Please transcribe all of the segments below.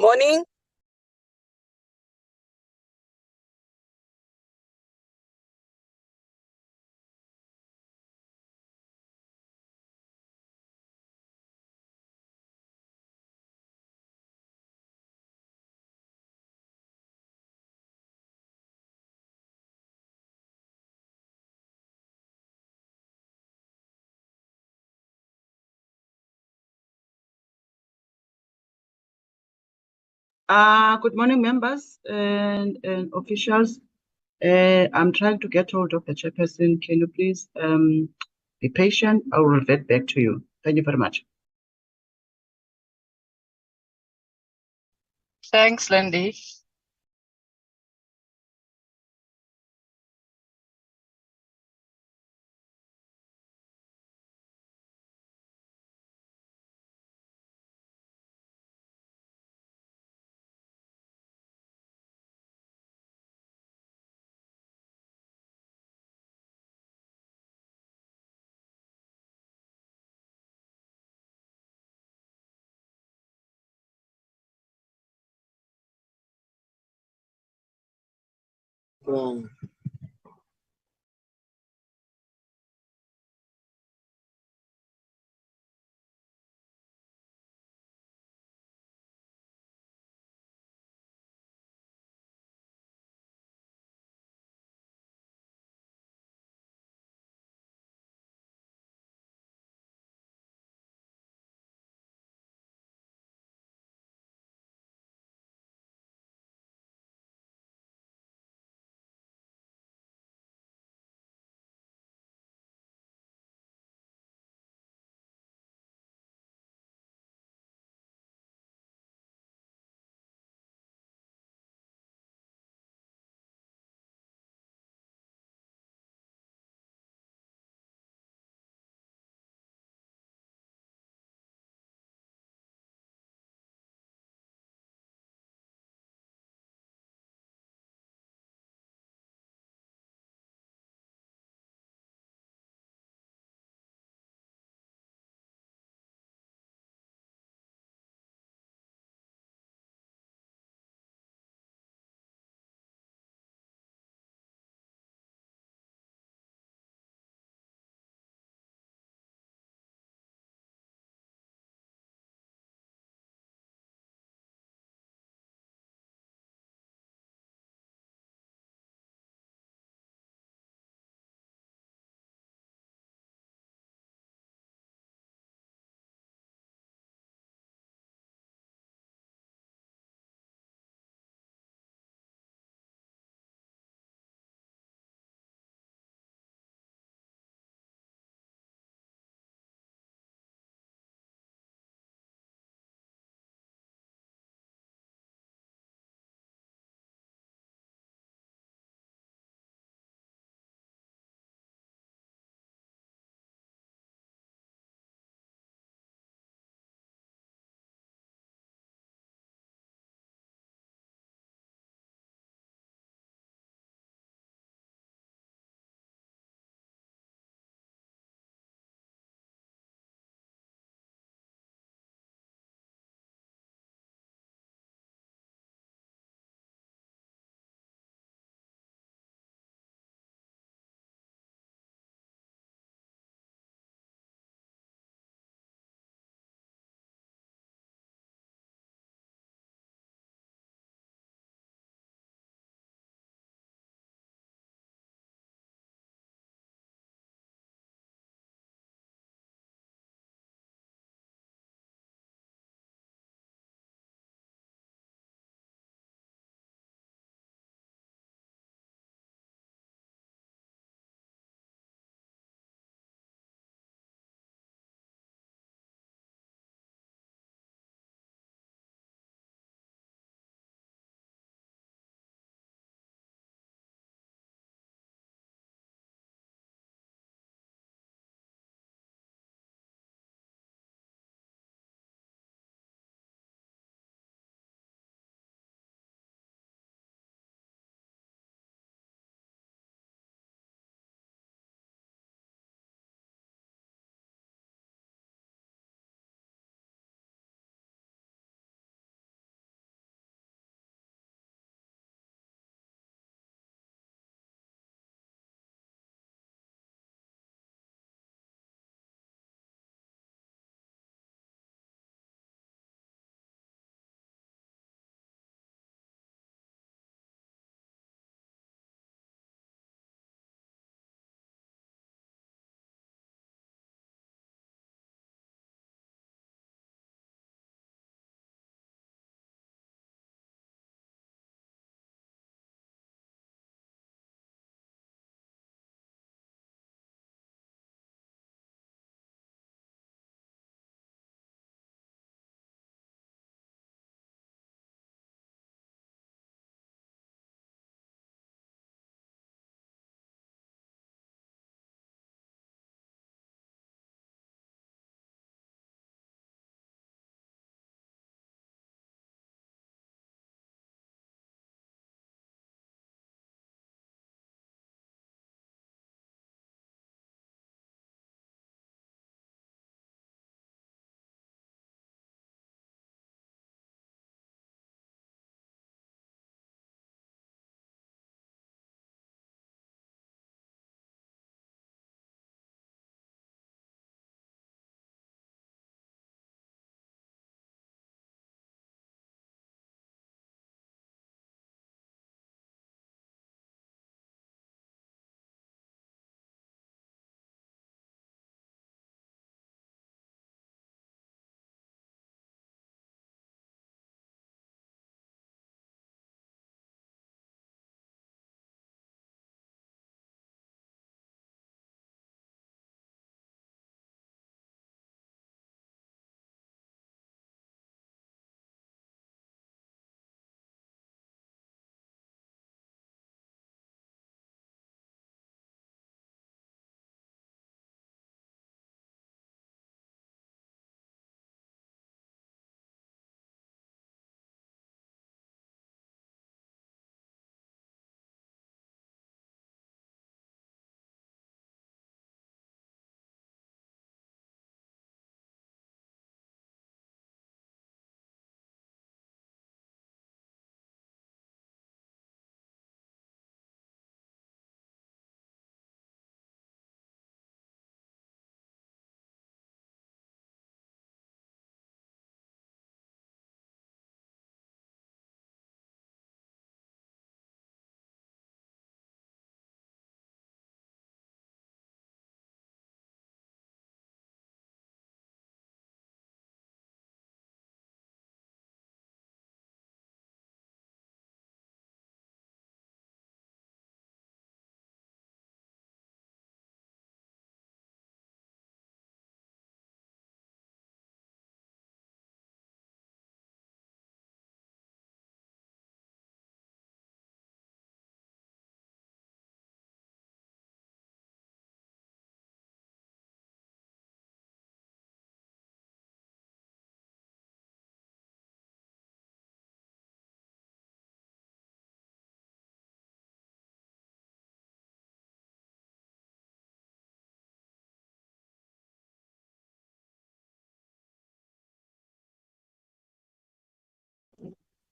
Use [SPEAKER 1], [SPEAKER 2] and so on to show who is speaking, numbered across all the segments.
[SPEAKER 1] Morning.
[SPEAKER 2] Good morning, members and officials. I'm trying to get hold of the chairperson. Can you please be patient? I will revert back to you. Thank you very much.
[SPEAKER 3] Thanks, Lindy.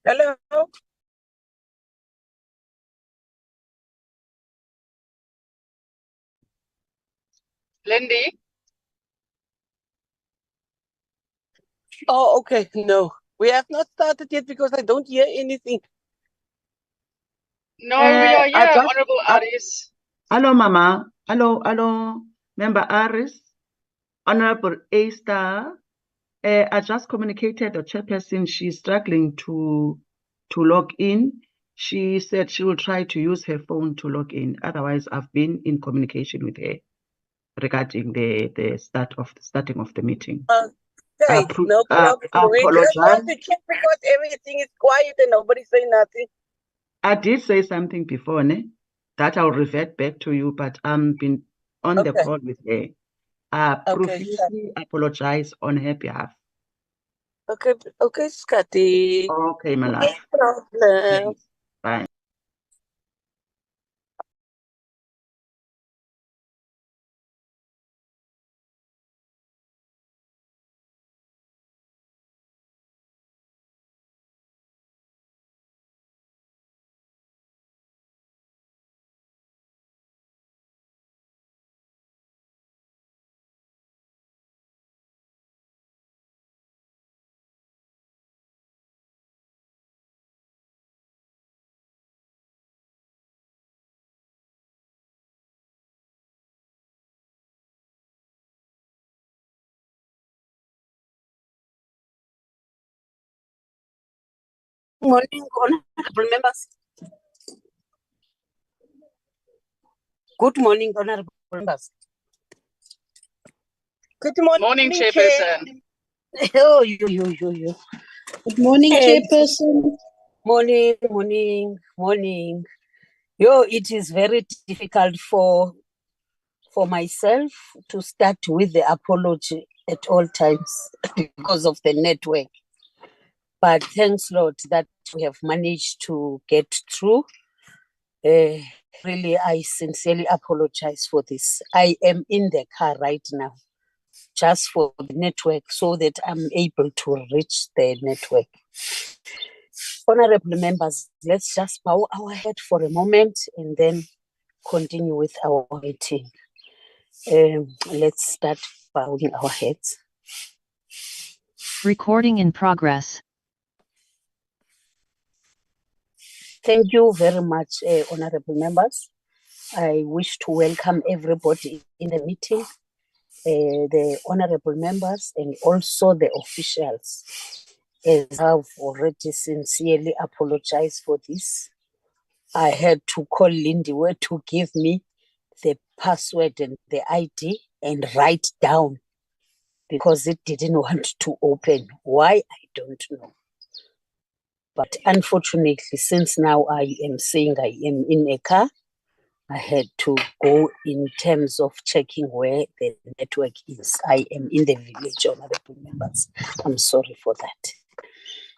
[SPEAKER 1] Hello.
[SPEAKER 2] Lindy?
[SPEAKER 1] Oh, okay. No, we have not started yet because I don't hear anything.
[SPEAKER 3] No, we are here, Honorable Aris.
[SPEAKER 2] Hello, Mama. Hello, Member Aris. Honorable A-Star. I just communicated the chairperson. She's struggling to log in. She said she will try to use her phone to log in. Otherwise, I've been in communication with her regarding the starting of the meeting.
[SPEAKER 1] Okay, no problem. We just want to check because everything is quiet and nobody's saying nothing.
[SPEAKER 2] I did say something before, that I'll revert back to you, but I've been on the call with her. I profusely apologize on her behalf.
[SPEAKER 1] Okay, Scotty.
[SPEAKER 2] Okay, my love.
[SPEAKER 1] No problem.
[SPEAKER 2] Thanks. Bye.
[SPEAKER 1] Good morning, honorable members. Good morning, honorable members. Good morning,
[SPEAKER 3] Chairperson.
[SPEAKER 1] Oh, you.
[SPEAKER 4] Good morning, Chairperson.
[SPEAKER 1] Morning. It is very difficult for myself to start with the apology at all times because of the network. But thanks, Lord, that we have managed to get through. Really, I sincerely apologize for this. I am in the car right now, just for the network, so that I'm able to reach the network. Honorable members, let's just bow our head for a moment and then continue with our meeting. Let's start bowing our heads.
[SPEAKER 5] Recording in progress.
[SPEAKER 1] Thank you very much, honorable members. I wish to welcome everybody in the meeting, the honorable members and also the officials. As I've already sincerely apologized for this, I had to call Lindy to give me the password and the ID and write down because it didn't want to open. Why? I don't know. But unfortunately, since now I am saying I am in a car, I had to go in terms of checking where the network is. I am in the village, honorable members. I'm sorry for that.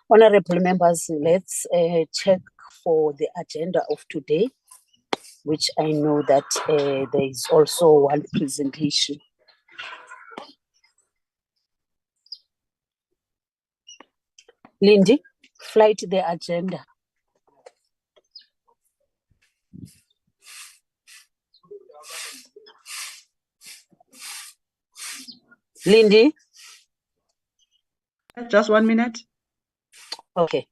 [SPEAKER 1] Honorable members, let's check for the agenda of today, which I know that there is also one presentation. Lindy, flight the agenda. Lindy?
[SPEAKER 2] Just 1 minute.
[SPEAKER 1] Okay.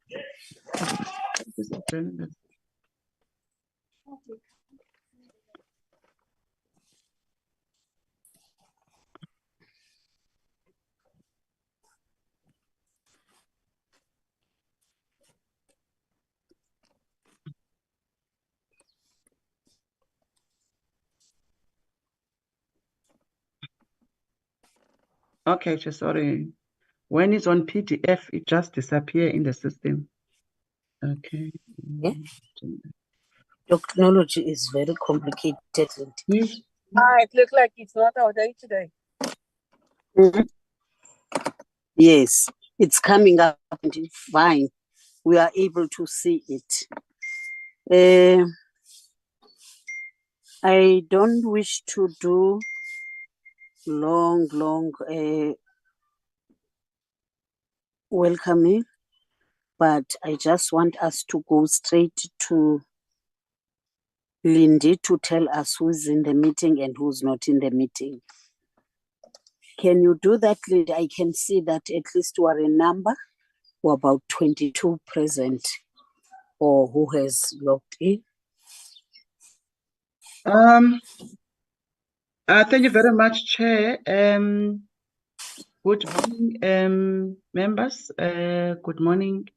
[SPEAKER 2] Okay, sorry. When it's on PDF, it just disappears in the system. Okay.
[SPEAKER 1] Yeah. Technology is very complicated.
[SPEAKER 2] Yes.
[SPEAKER 3] It looks like it's not our day today.
[SPEAKER 1] Mm-hmm. Yes, it's coming up fine. We are able to see it. I don't wish to do long welcoming, but I just want us to go straight to Lindy to tell us who's in the meeting and who's not in the meeting. Can you do that, Lindy? I can see that at least you are a number, or about 22 present, or who has logged in.
[SPEAKER 2] Thank you very much, Chair. Good morning, members. Good morning,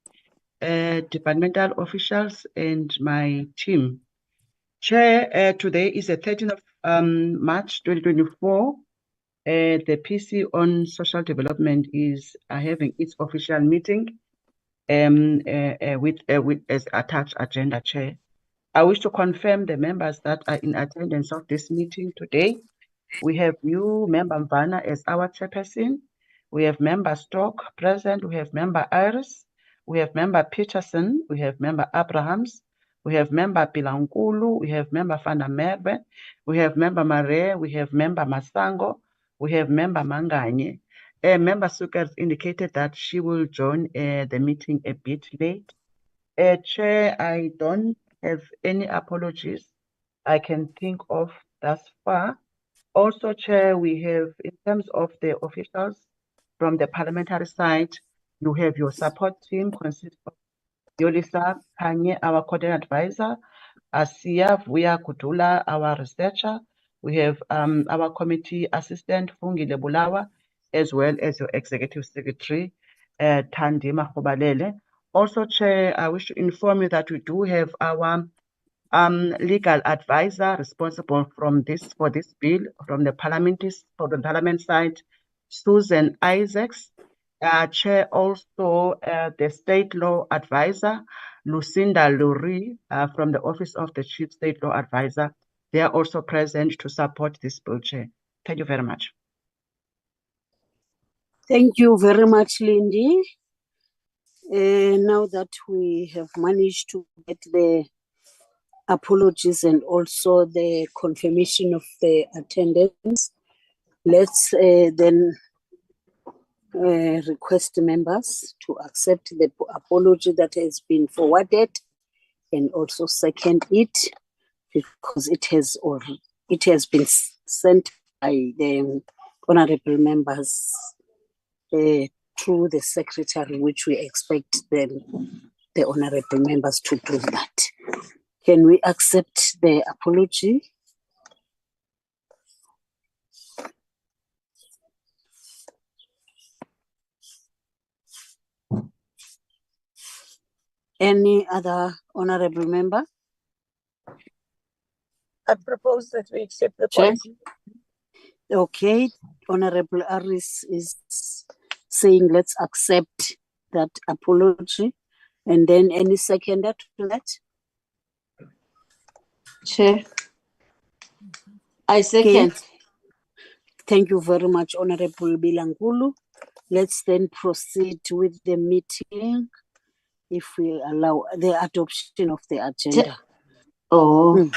[SPEAKER 2] departmental officials and my team. Chair, today is the 13th of March 2024. The PC on social development is having its official meeting with as attached agenda, Chair. I wish to confirm the members that are in attendance of this meeting today. We have you, Member Mvana, as our chairperson. We have Member Stock present. We have Member Iris. We have Member Peterson. We have Member Abrahams. We have Member Pilankulu. We have Member Fana Merbe. We have Member Mare. We have Member Masango. We have Member Manganye. Member Sukers indicated that she will join the meeting a bit late. Chair, I don't have any apologies I can think of thus far. Also, Chair, we have, in terms of the officials from the parliamentary side, you have your support team consist of Yolisa Kanye, our coordinating advisor, Asia Vuya Kutula, our researcher. We have our committee assistant, Fungi Lebulawa, as well as your executive secretary, Tandima Khobalele. Also, Chair, I wish to inform you that we do have our legal advisor responsible for this bill from the parliament side, Susan Isaacs. Chair, also the state law advisor, Lucinda Lurie, from the office of the chief state law advisor. They are also present to support this bill, Chair. Thank you very much.
[SPEAKER 1] Thank you very much, Lindy. Now that we have managed to get the apologies and also the confirmation of the attendance, let's then request members to accept the apology that has been forwarded and also second it, because it has been sent by the honorable members through the secretary, which we expect the honorable members to do that. Can we accept the apology? Any other honorable member?
[SPEAKER 3] I propose that we accept the
[SPEAKER 1] Chair?
[SPEAKER 3] policy.
[SPEAKER 1] Okay, Honorable Aris is saying let's accept that apology. And then any seconder to that?
[SPEAKER 5] Chair, I second.
[SPEAKER 1] Okay. Thank you very much, Honorable Bilangulu. Let's then proceed with the meeting, if we allow the adoption of the agenda.
[SPEAKER 5] Oh,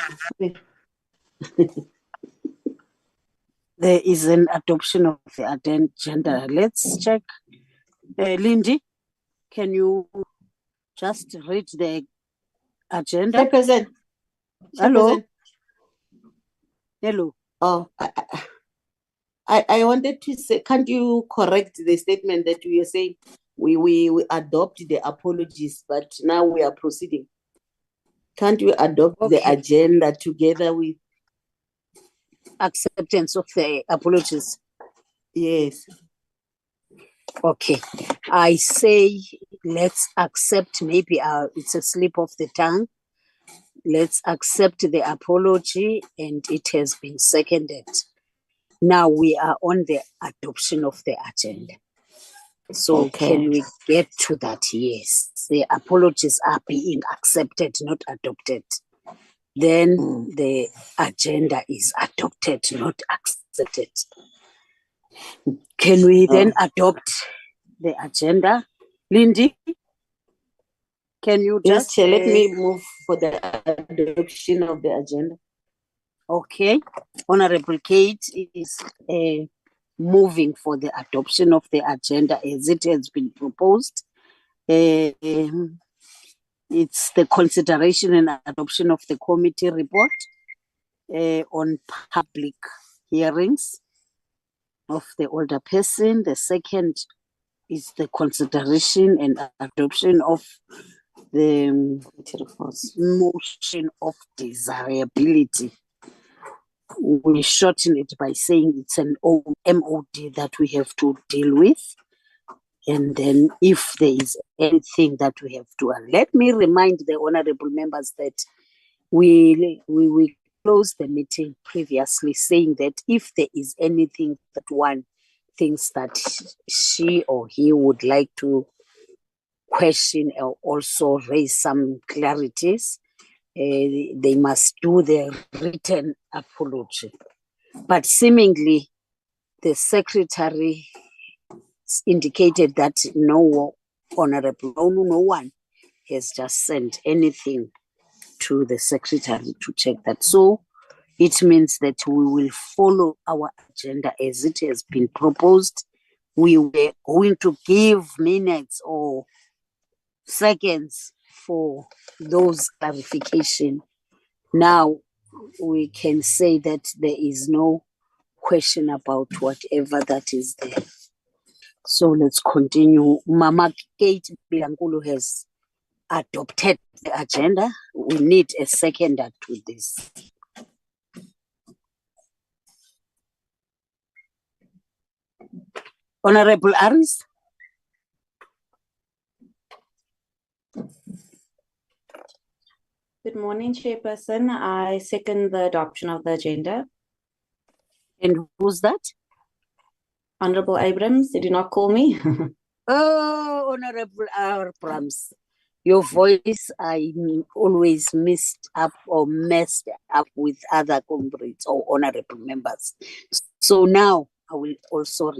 [SPEAKER 1] There is an adoption of the agenda. Let's check. Lindy, can you just read the agenda?
[SPEAKER 5] Chairperson.
[SPEAKER 1] Hello.
[SPEAKER 5] Chairperson.
[SPEAKER 1] Hello.
[SPEAKER 5] Oh, I wanted to say, can't you correct the statement that you are saying we adopt the apologies, but now we are proceeding? Can't you adopt the agenda together with
[SPEAKER 1] acceptance of the apologies?
[SPEAKER 5] Yes.
[SPEAKER 1] Okay. I say let's accept, maybe it's a slip of the tongue. Let's accept the apology and it has been seconded. Now we are on the adoption of the agenda. So Can we get to that? Yes. The apologies are being accepted, not adopted. Then the agenda is adopted, not accepted. Can we then adopt the agenda? Lindy, can you just...
[SPEAKER 5] Yes, let me move for the adoption of the agenda.
[SPEAKER 1] Okay. Honorable Kate is moving for the adoption of the agenda as it has been proposed. It's the consideration and adoption of the committee report on public hearings of the older person. The second is the consideration and adoption of the motion of desirability. We shorten it by saying it's an MOD that we have to deal with. And then if there is anything that we have to, let me remind the honorable members that we closed the meeting previously saying that if there is anything that one thinks that she or he would like to question or also raise some clarities, they must do their written apology. But seemingly the secretary indicated that no one has just sent anything to the secretary to check that. So it means that we will follow our agenda as it has been proposed. We were going to give minutes or seconds for those clarification. Now we can say that there is no question about whatever that is there. So let's continue. Mama Kate Bilankulu has adopted the agenda. We need a seconder to this. Honorable Aris.
[SPEAKER 6] Good morning, Chairperson. I second the adoption of the agenda.
[SPEAKER 1] And who's that?
[SPEAKER 6] Honorable Abrams, did you not call me?
[SPEAKER 1] Oh, Honorable Abrams. Your voice, I always messed up with other comrades or honorable members. So now I will also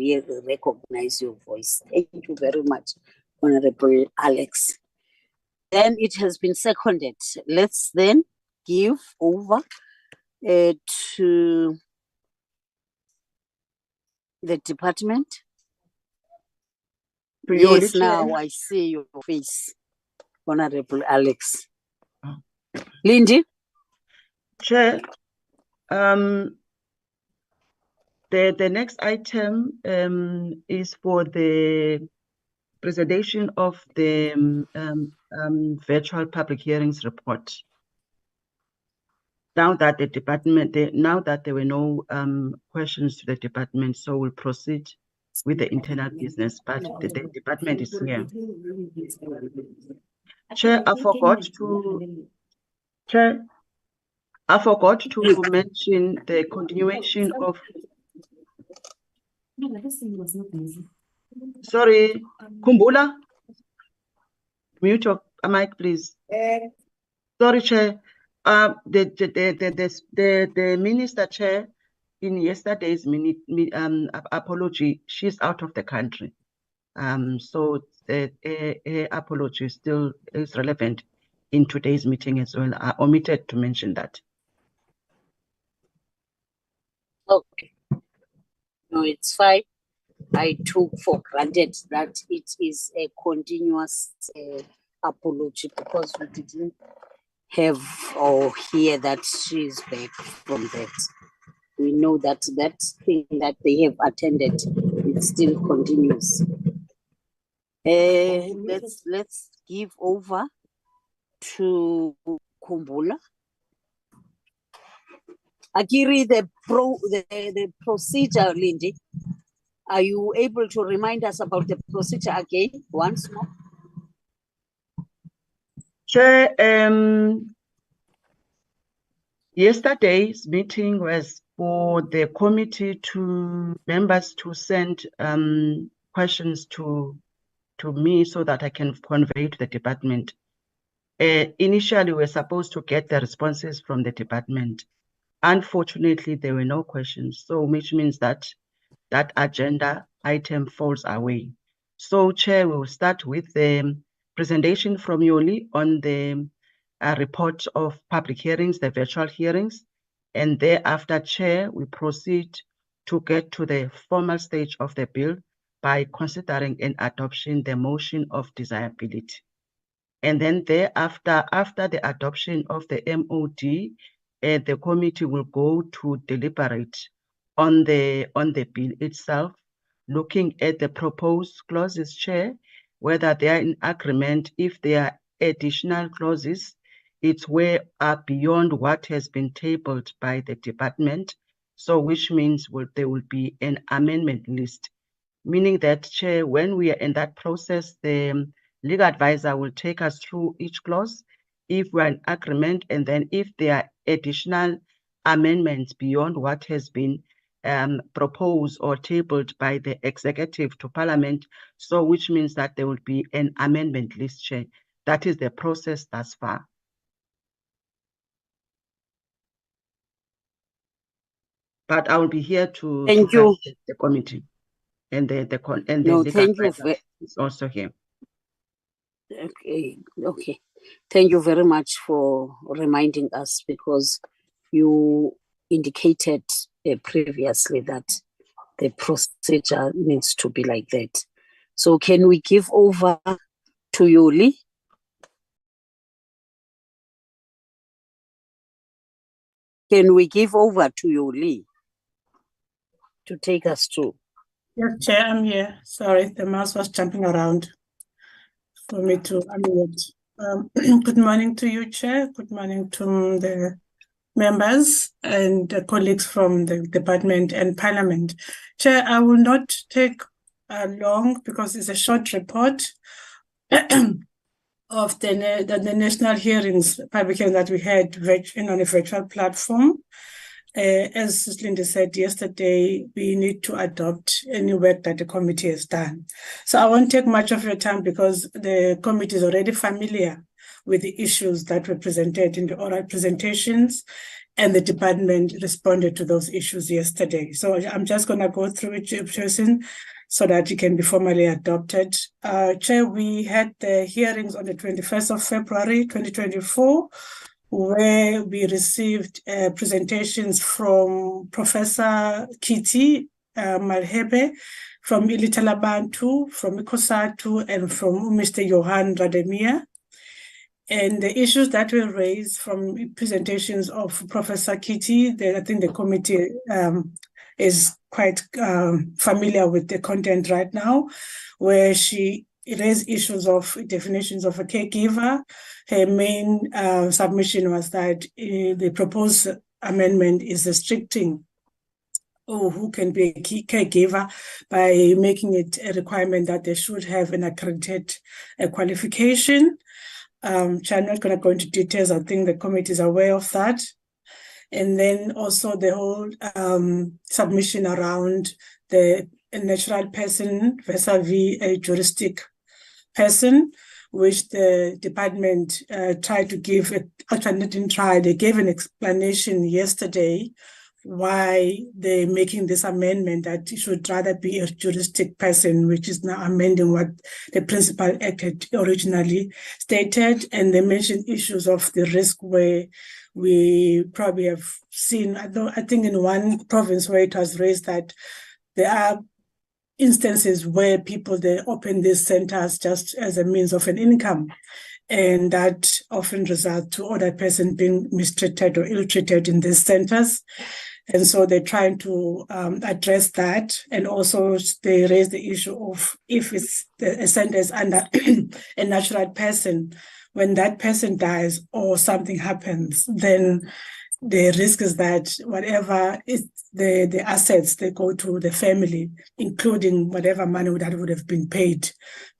[SPEAKER 1] recognize your voice. Thank you very much, Honorable Alex. Then it has been seconded. Let's then give over to the department. Yes, now I see your face, Honorable Alex. Lindy?
[SPEAKER 2] Chair, the next item is for the presentation of the virtual public hearings report. Now that the department, now that there were no questions to the department, so we'll proceed with the internal business, but the department is here. Chair, I forgot to mention the continuation of. Sorry, Kumbula, mute your mic, please. Sorry, Chair. The Minister Chair in yesterday's apology, she's out of the country. So her apology still is relevant in today's meeting as well. I omitted to mention that.
[SPEAKER 1] Okay. No, it's fine. I took for granted that it is a continuous apology because we didn't have or hear that she's back from that. We know that that thing that they have attended, it still continues. Let's give over to Kumbula. Akiri, the procedure, Lindy. Are you able to remind us about the procedure again once more?
[SPEAKER 2] Chair, yesterday's meeting was for the committee members to send questions to me so that I can convey to the department. Initially, we were supposed to get the responses from the department. Unfortunately, there were no questions, so which means that that agenda item falls away. So, Chair, we will start with the presentation from Yoli on the report of public hearings, the virtual hearings, and thereafter, Chair, we proceed to get to the formal stage of the bill, by considering and adopting the motion of desirability. And then thereafter, after the adoption of the MOD, the committee will go to deliberate on the bill itself, looking at the proposed clauses, Chair, whether they are in agreement. If there are additional clauses, it's way beyond what has been tabled by the department. So which means there will be an amendment list, meaning that, Chair, when we are in that process, the legal advisor will take us through each clause if we're in agreement, and then if there are additional amendments beyond what has been proposed or tabled by the executive to Parliament, so which means that there will be an amendment list, Chair. That is the process thus far. But I will be here to
[SPEAKER 1] Thank you.
[SPEAKER 2] guide the committee, and the
[SPEAKER 1] No,
[SPEAKER 2] legal
[SPEAKER 1] thank you.
[SPEAKER 2] advisor is also here.
[SPEAKER 1] Okay. Thank you very much for reminding us, because you indicated previously that the procedure needs to be like that. So can we give over to Yuli? Can we give over to Yuli to take us through?
[SPEAKER 3] Yes, Chair, I'm here. Sorry, the mouse was jumping around for me to unmute. Good morning to you, Chair. Good morning to the members and the colleagues from the department and Parliament. Chair, I will not take long because it's a short report of the national hearings, public hearings that we had on a virtual platform. As Linda said yesterday, we need to adopt any work that the committee has done. So I won't take much of your time because the committee is already familiar with the issues that were presented in the oral presentations, and the department responded to those issues yesterday. So I'm just going to go through it, Chairperson, so that it can be formally adopted. Chair, we had the hearings on the 21st of February, 2024, where we received presentations from Professor Kitty Malhebe, from Ilitalabantu, from Ikosatu, and from Mr. Johan Rademir. And the issues that were raised from presentations of Professor Kitty, I think the committee is quite familiar with the content right now, where she raised issues of definitions of a caregiver. Her main submission was that the proposed amendment is restricting who can be a caregiver by making it a requirement that they should have an accredited qualification. I'm not going to go into details. I think the committee is aware of that. And then also the whole submission around the natural person vis-a-vis a juristic person, which the department tried to give, actually didn't try, they gave an explanation yesterday why they're making this amendment that it should rather be a juristic person, which is now amending what the Principal Act had originally stated. And they mentioned issues of the risk where we probably have seen, I think in one province where it was raised that there are instances where people, they open these centers just as a means of an income. And that often results to other person being mistreated or ill-treated in these centers. And so they're trying to address that. And also they raise the issue of if it's a center is under a natural person, when that person dies or something happens, then the risk is that whatever is the assets, they go to the family, including whatever money that would have been paid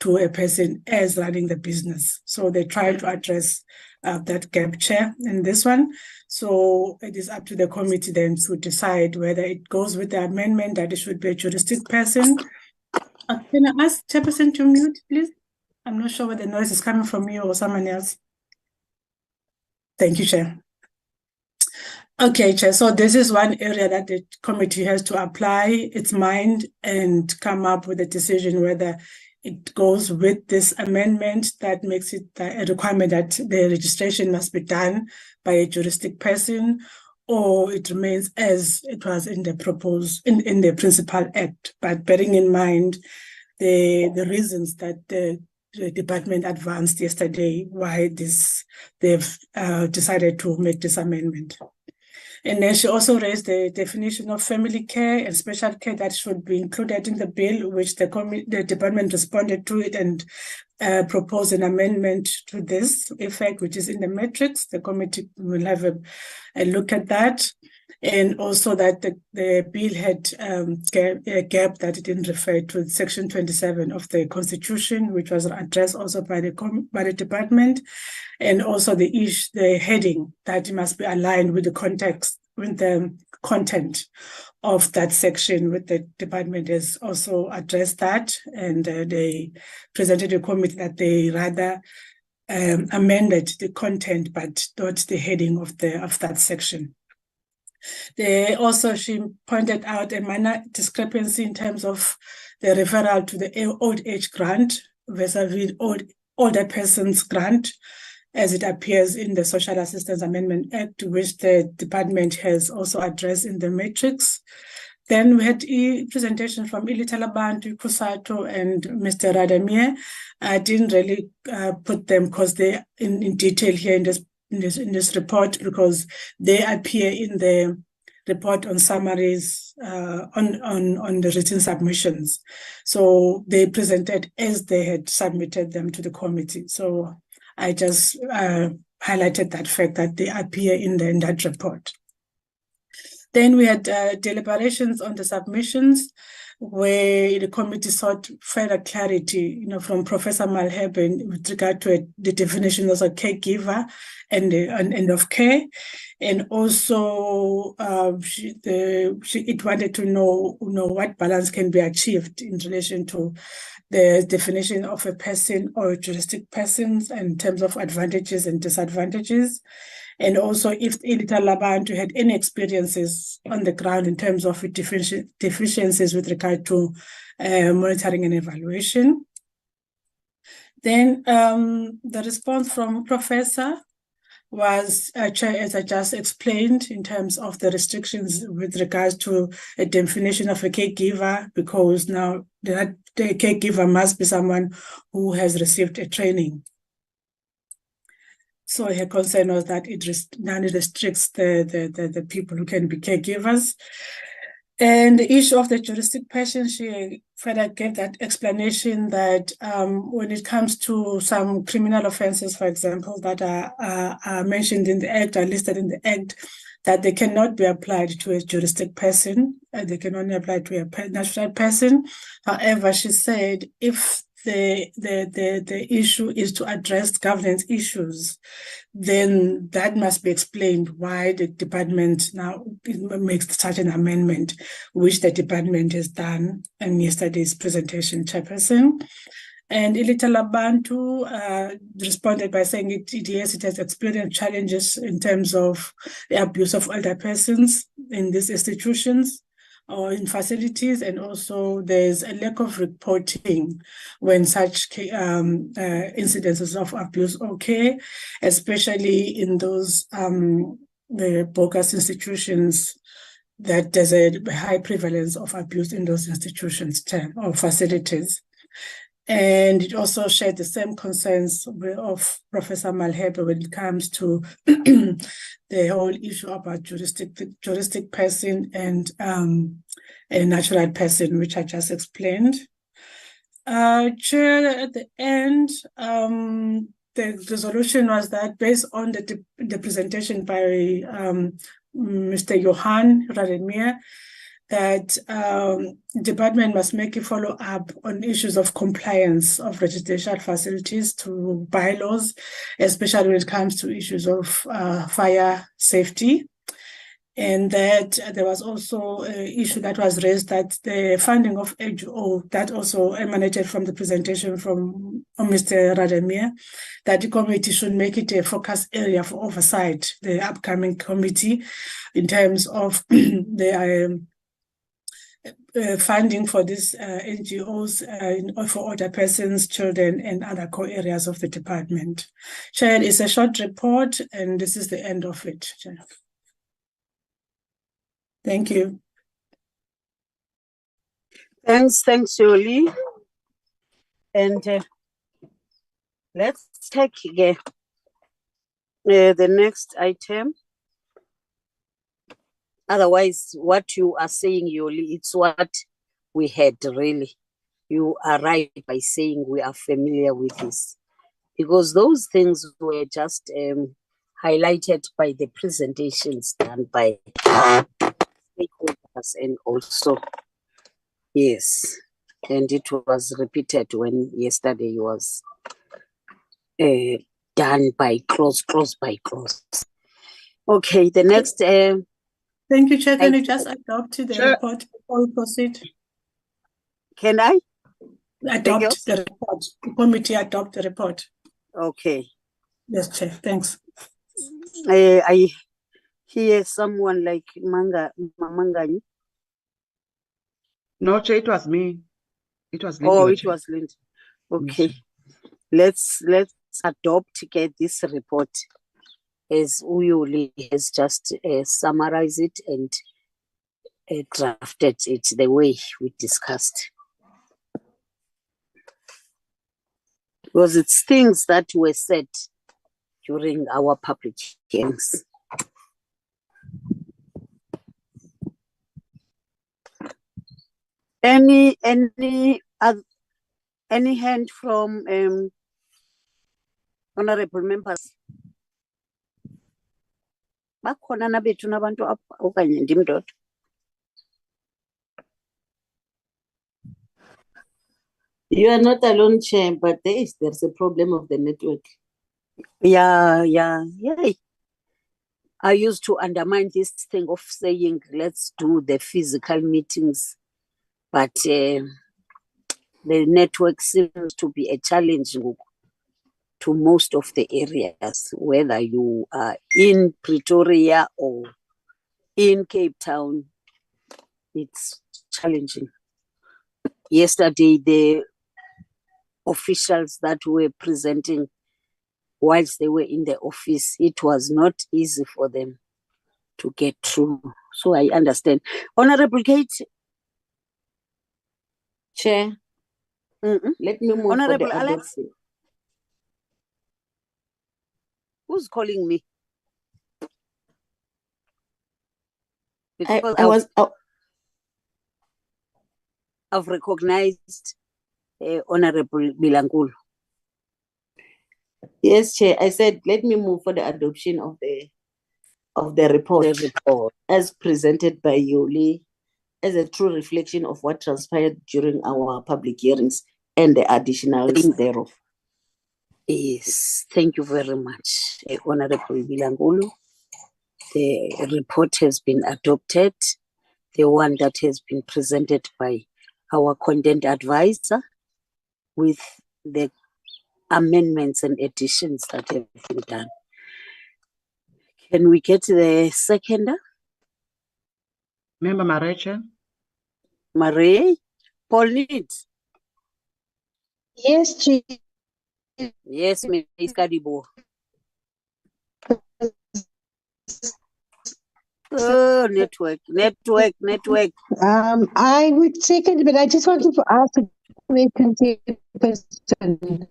[SPEAKER 3] to a person as running the business. So they try to address that gap, Chair, in this one. So it is up to the committee then to decide whether it goes with the amendment that it should be a juristic person. Can I ask Chairperson to mute, please? I'm not sure whether the noise is coming from you or someone else. Thank you, Chair. Okay, Chair. So this is one area that the committee has to apply its mind and come up with a decision whether it goes with this amendment that makes it a requirement that the registration must be done by a juristic person, or it remains as it was in the proposed in the Principal Act. But bearing in mind the reasons that the department advanced yesterday why they've decided to make this amendment. And then she also raised the definition of family care and special care that should be included in the bill, which the department responded to it and proposed an amendment to this effect, which is in the matrix. The committee will have a look at that. And also that the bill had a gap that it didn't refer to Section 27 of the Constitution, which was addressed also by the department, and also the heading that must be aligned with the context, with the content of that section. With the department has also addressed that, and they presented a committee that they rather amended the content but not the heading of that section. She pointed out a minor discrepancy in terms of the referral to the old age grant versus older persons grant, as it appears in the Social Assistance Amendment Act, which the department has also addressed in the matrix. Then we had a presentation from Ilitalabantu, Kusato, and Mr. Radamir. I didn't really put them because they're in detail here in this report, because they appear in the report on summaries on the written submissions. So they presented as they had submitted them to the committee. So I just highlighted that fact that they appear in that report. Then we had deliberations on the submissions, where the committee sought further clarity, from Professor Malherbe with regard to the definition as a caregiver and end of care, and also it wanted to know what balance can be achieved in relation to the definition of a person or juristic persons in terms of advantages and disadvantages. And also if Ilitalabantu had any experiences on the ground in terms of deficiencies with regard to monitoring and evaluation. Then the response from Professor was, Chair, as I just explained, in terms of the restrictions with regards to a definition of a caregiver, because now the caregiver must be someone who has received a training. So her concern was that it restricts the people who can be caregivers. And the issue of the juristic person, she further gave that explanation that when it comes to some criminal offenses, for example, that are mentioned in the Act, are listed in the Act, that they cannot be applied to a juristic person. They can only apply to a natural person. However, she said if the issue is to address governance issues, then that must be explained why the department now makes such an amendment, which the department has done in yesterday's presentation, Chairperson. And Ilitalabantu responded by saying it has experienced challenges in terms of the abuse of elder persons in these institutions or in facilities, and also there's a lack of reporting when such incidences of abuse occur, especially in those the bogus institutions, that there's a high prevalence of abuse in those institutions or facilities. And it also shared the same concerns of Professor Malherbe when it comes to the whole issue about juristic person and a natural person, which I just explained. Chair, at the end, the resolution was that based on the presentation by Mr. Johan Rademir, that department must make a follow-up on issues of compliance of residential facilities to bylaws, especially when it comes to issues of fire safety. And that there was also an issue that was raised that the funding of NGO, that also emanated from the presentation from Mr. Rademir, that the committee should make it a focus area for oversight, the upcoming committee, in terms of the funding for these NGOs for older persons, children, and other core areas of the department. Chair, it's a short report, and this is the end of it, Chair. Thank you.
[SPEAKER 5] Thanks, Yoli.
[SPEAKER 1] And let's take the next item. Otherwise, what you are saying, Yoli, it's what we had really. You are right by saying we are familiar with this, because those things were just highlighted by the presentations done by stakeholders, and also, yes, and it was repeated when yesterday was done by clause by clause. Okay, the next.
[SPEAKER 3] Thank you, Chair. Can you just adopt the report before we proceed?
[SPEAKER 1] Can I?
[SPEAKER 3] Adopt the report. The committee adopt the report.
[SPEAKER 1] Okay.
[SPEAKER 3] Yes, Chair. Thanks.
[SPEAKER 1] I hear someone like Mamangani.
[SPEAKER 2] No, Chair, it was me. It was Lindy.
[SPEAKER 1] Oh, it was Lindy. Okay. Yes. Let's adopt this report as Uyuli has just summarized it and drafted it the way we discussed. Because it's things that were said during our public hearings. Any hand from honorable members? Bakhona nabethu nabantu apha okanye ndim ndodwa?
[SPEAKER 5] You are not alone, Chair, but there's a problem of the network.
[SPEAKER 1] Yeah. I used to undermine this thing of saying, let's do the physical meetings, but the network seems to be a challenge to most of the areas, whether you are in Pretoria or in Cape Town. It's challenging. Yesterday, the officials that were presenting whilst they were in the office, it was not easy for them to get through. So I understand. Honorable Kate.
[SPEAKER 5] Chair, let me move
[SPEAKER 1] Honorable
[SPEAKER 5] for the
[SPEAKER 1] Alex.
[SPEAKER 5] adoption.
[SPEAKER 1] Who's calling me?
[SPEAKER 5] I
[SPEAKER 1] Because
[SPEAKER 5] was
[SPEAKER 1] I've recognized Honorable Bilangulu.
[SPEAKER 5] Yes, Chair. I said let me move for the adoption of the report, as presented by Yoli, as a true reflection of what transpired during our public hearings and the additionals thereof.
[SPEAKER 1] Yes, thank you very much, Honorable Bilangulu. The report has been adopted, the one that has been presented by our content advisor, with the amendments and additions that have been done. Can we get the seconder?
[SPEAKER 2] Member Marecha.
[SPEAKER 1] Marie? Pauline?
[SPEAKER 4] Yes, Chair.
[SPEAKER 1] Yes, Ms. Kadibo. Oh, network.
[SPEAKER 4] I would second, but I just wanted to ask a question, Chairperson.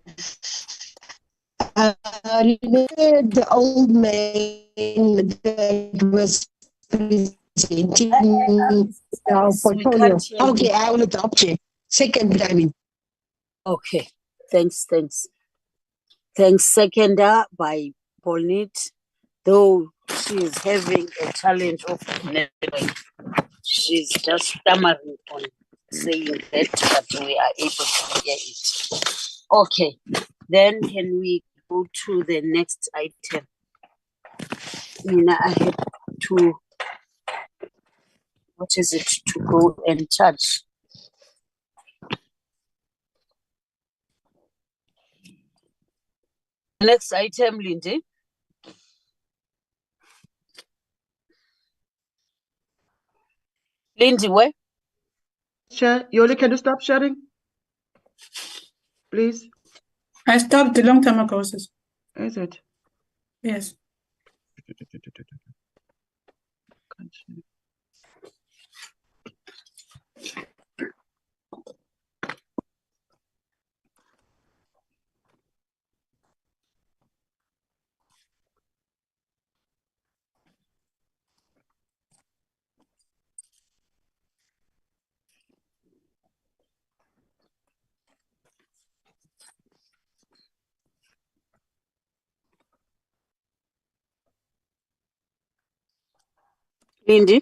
[SPEAKER 4] Remember the old man that was presenting our portfolio? Okay, I will adopt it. Second, I mean.
[SPEAKER 1] Okay, thanks. Thanks, seconder by Pauline. Though she is having a challenge of network, she's just stammering on saying that, but we are able to hear it. Okay, then can we go to the next item? Nina, I had to, what is it, to go and charge? Next item, Lindy. Lindy, where?
[SPEAKER 2] Chair, Yoli, can you stop sharing? Please.
[SPEAKER 3] I stopped a long time ago. Sis.
[SPEAKER 2] Is it?
[SPEAKER 3] Yes.
[SPEAKER 5] Lindy?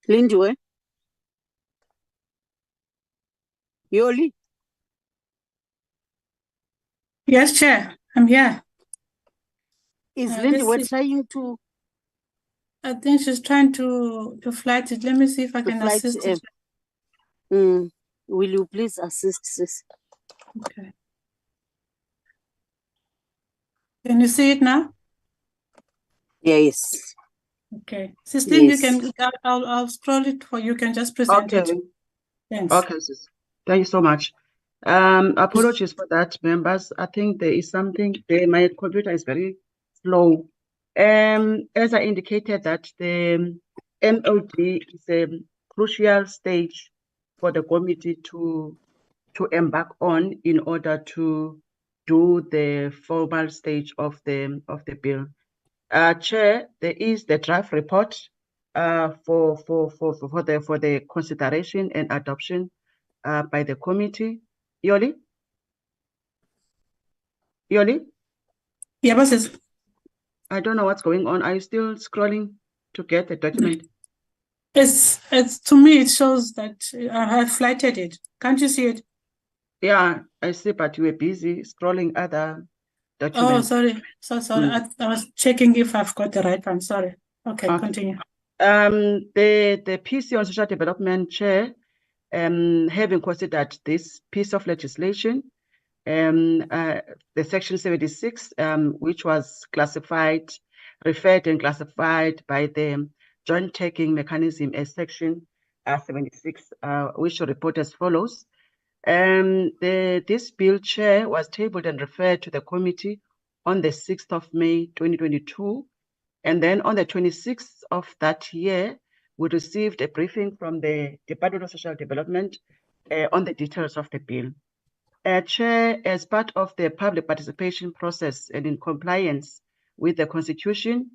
[SPEAKER 5] Lindy, where? Yoli?
[SPEAKER 3] Yes, Chair, I'm here.
[SPEAKER 5] Is Lindy
[SPEAKER 3] let's
[SPEAKER 5] we're
[SPEAKER 3] see.
[SPEAKER 5] trying to
[SPEAKER 3] I think she's trying to flight it. Let me see if I can
[SPEAKER 5] flight?
[SPEAKER 3] assist it.
[SPEAKER 5] Will you please assist, sis?
[SPEAKER 3] Okay. Can you see it now?
[SPEAKER 5] Yes.
[SPEAKER 3] Okay. Sistine,
[SPEAKER 5] Yes.
[SPEAKER 3] you can, I'll scroll it for you. You can just present it.
[SPEAKER 2] Okay.
[SPEAKER 3] Thanks.
[SPEAKER 2] Okay, sis. Thank you so much. Apologies for that, members. I think there is something there. My computer is very slow. As I indicated that the MOD is a crucial stage for the committee to embark on in order to do the formal stage of the bill. Chair, there is the draft report for the consideration and adoption by the committee. Yoli?
[SPEAKER 3] Yeah, but it's
[SPEAKER 2] I don't know what's going on. Are you still scrolling to get the document?
[SPEAKER 3] to me, it shows that I have flighted it. Can't you see it?
[SPEAKER 2] Yeah, I see, but you were busy scrolling other
[SPEAKER 3] Oh,
[SPEAKER 2] documents.
[SPEAKER 3] sorry. Sorry. I was checking if I've got the right one. Sorry. Okay, continue.
[SPEAKER 2] The PC on Social Development Chair, having considered this piece of legislation, the Section 76, which was referred and classified by the Joint Taking Mechanism as Section 76, which should report as follows. This bill, Chair, was tabled and referred to the committee on the 6th of May 2022. And then on the 26th of that year, we received a briefing from the Department of Social Development on the details of the bill. Chair, as part of the public participation process and in compliance with the Constitution,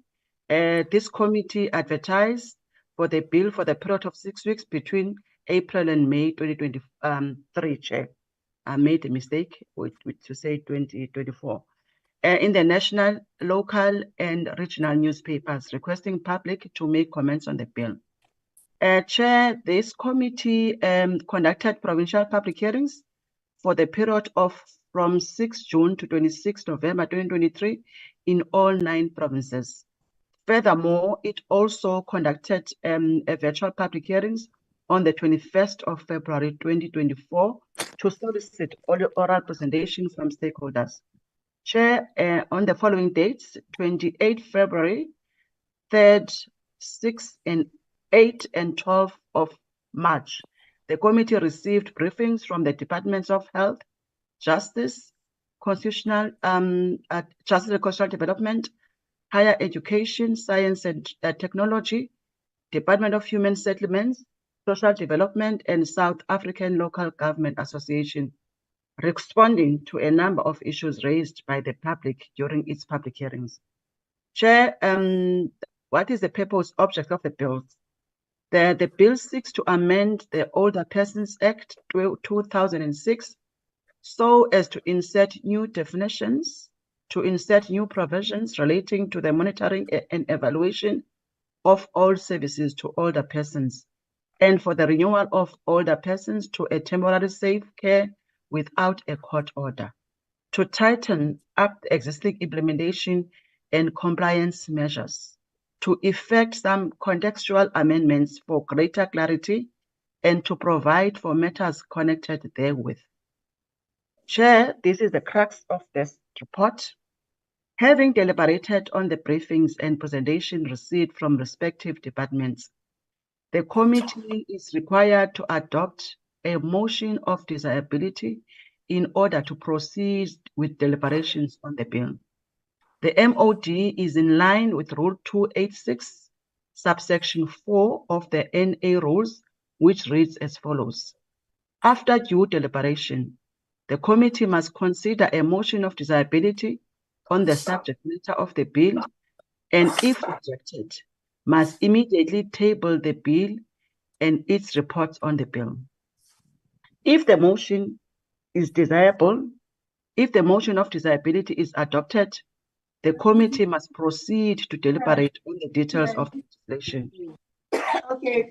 [SPEAKER 2] this committee advertised for the bill for the period of 6 weeks between April and May 2023, Chair. I made a mistake to say 2024. In the national, local, and regional newspapers, requesting public to make comments on the bill. Chair, this committee conducted provincial public hearings for the period of from 6 June to 26 November 2023 in all 9 provinces. Furthermore, it also conducted a virtual public hearings on the 21st of February 2024 to solicit oral presentation from stakeholders. Chair, on the following dates, 28 February, 3rd, 6th, and 8 and 12 of March, the committee received briefings from the Departments of Health, Justice, Constitutional Development, Higher Education, Science and Technology, Department of Human Settlements, Social Development, and South African Local Government Association, responding to a number of issues raised by the public during its public hearings. Chair, what is the purpose, object of the bill? The bill seeks to amend the Older Persons Act 2006 so as to insert new definitions, to insert new provisions relating to the monitoring and evaluation of all services to older persons, and for the renewal of older persons to a temporary safe care without a court order, to tighten up the existing implementation and compliance measures, to effect some contextual amendments for greater clarity, and to provide for matters connected therewith. Chair, this is the crux of this report. Having deliberated on the briefings and presentation received from respective departments, the committee is required to adopt a motion of desirability in order to proceed with deliberations on the bill. The MOD is in line with Rule 286, subsection 4 of the NA rules, which reads as follows. After due deliberation, the committee must consider a motion of desirability on the subject matter of the bill, and if rejected, must immediately table the bill and its reports on the bill. If the motion is desirable, if the motion of desirability is adopted, the committee must proceed to deliberate on the details of the legislation.
[SPEAKER 5] Okay.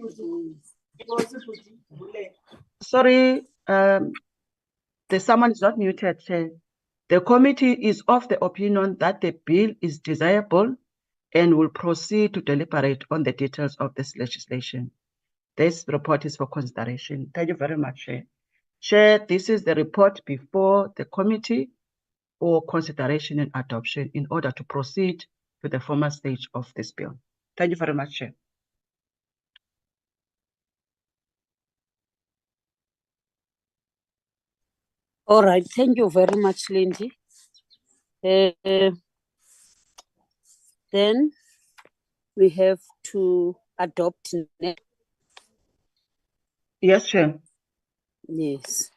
[SPEAKER 2] Sorry, the someone is not muted, Chair. The committee is of the opinion that the bill is desirable and will proceed to deliberate on the details of this legislation. This report is for consideration. Thank you very much, Chair. Chair, this is the report before the committee for consideration and adoption in order to proceed to the formal stage of this bill. Thank you very much, Chair.
[SPEAKER 1] All right, thank you very much, Lindy. Then we have to adopt.
[SPEAKER 2] Yes, Chair.
[SPEAKER 1] Yes.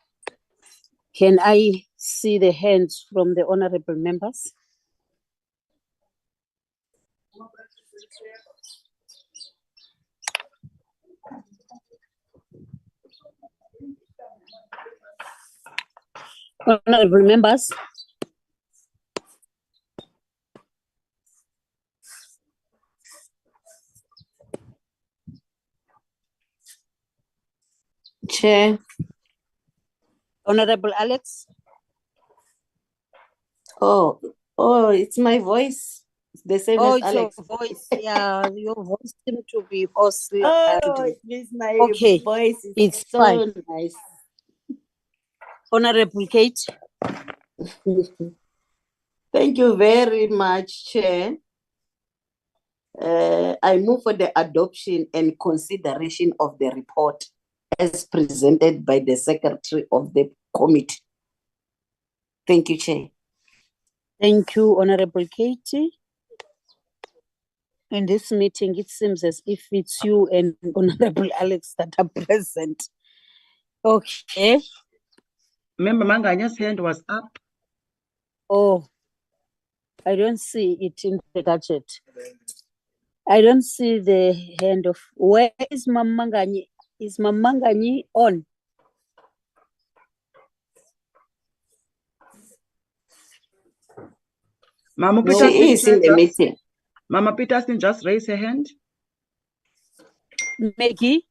[SPEAKER 1] Can I see the hands from the honorable members? Honorable members.
[SPEAKER 5] Chair.
[SPEAKER 1] Honorable Alex.
[SPEAKER 5] Oh, it's my voice. It's the same as
[SPEAKER 1] It's
[SPEAKER 5] Alex.
[SPEAKER 1] your voice. Yeah, your voice seems to be hoarse.
[SPEAKER 5] Oh, it means my voice is
[SPEAKER 1] it's
[SPEAKER 5] so
[SPEAKER 1] fine.
[SPEAKER 5] nice.
[SPEAKER 1] Honorable Kate.
[SPEAKER 5] Thank you very much, Chair. I move for the adoption and consideration of the report as presented by the Secretary of the Committee. Thank you, Chair.
[SPEAKER 1] Thank you, Honorable Katie. In this meeting, it seems as if it's you and Honorable Alex that are present. Okay.
[SPEAKER 2] Member Manganya's hand was up.
[SPEAKER 1] Oh, I don't see it in the gadget. I don't see the hand of, where is Mamanganyi? Is Mamanganyi on?
[SPEAKER 2] Mama
[SPEAKER 5] No, she is in the meeting.
[SPEAKER 2] Mama Peterson, just raise her hand.
[SPEAKER 1] Maggie?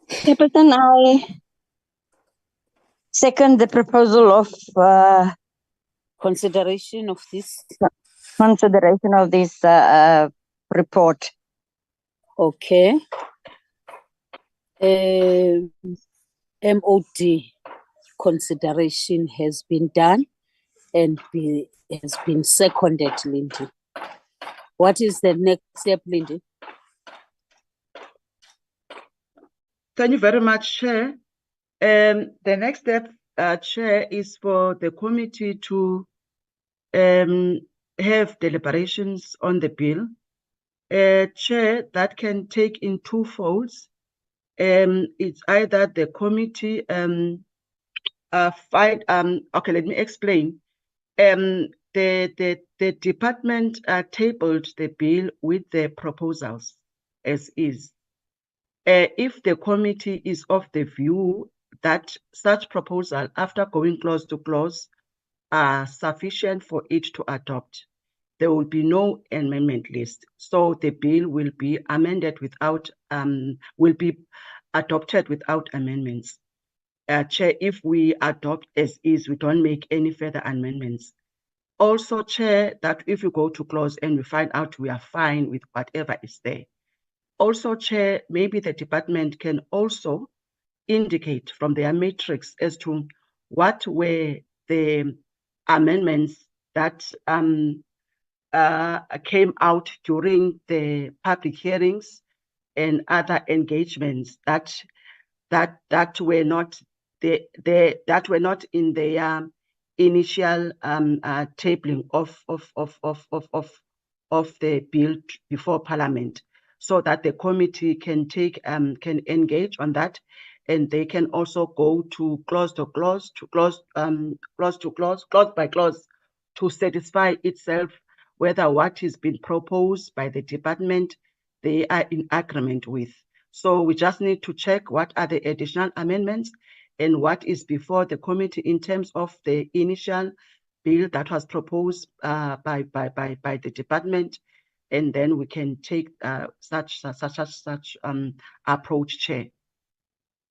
[SPEAKER 7] Chairperson, I second the proposal of
[SPEAKER 1] Consideration of this.
[SPEAKER 7] consideration of this report.
[SPEAKER 1] Okay. MOD consideration has been done and has been seconded, Lindy. What is the next step, Lindy?
[SPEAKER 2] Thank you very much, Chair. The next step, Chair, is for the committee to have deliberations on the bill. Chair, that can take in two folds. It's either the committee okay, let me explain. The department tabled the bill with the proposals as is. If the committee is of the view that such proposal, after going clause to clause, are sufficient for it to adopt, there will be no amendment list. So the bill will be amended without, will be adopted without amendments. Chair, if we adopt as is, we don't make any further amendments. Also, Chair, that if you go to clause and we find out we are fine with whatever is there. Also, Chair, maybe the department can also indicate from their matrix as to what were the amendments that came out during the public hearings and other engagements that were not that were not in the initial tabling of the bill before Parliament, so that the committee can take can engage on that, and they can also go to clause to clause to clause to clause by clause to satisfy itself whether what is being proposed by the department they are in agreement with. So we just need to check what are the additional amendments and what is before the committee in terms of the initial bill that was proposed by the department, and then we can take such approach, Chair.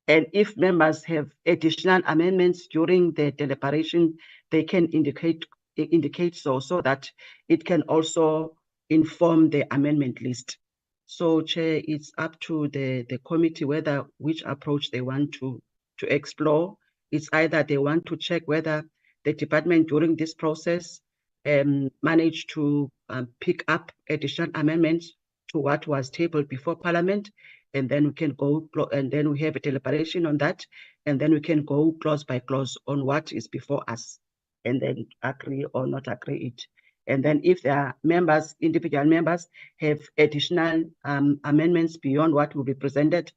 [SPEAKER 2] And if members have additional amendments during the deliberation, they can indicate so that it can also inform the amendment list. So, Chair, it's up to the committee whether which approach they want to explore. It's either they want to check whether the department during this process managed to pick up additional amendments to what was tabled before Parliament, and then we can go, and then we have a deliberation on that, and then we can go clause by clause on what is before us, and then agree or not agree it. And then if there are members, individual members have additional amendments beyond what will be presented,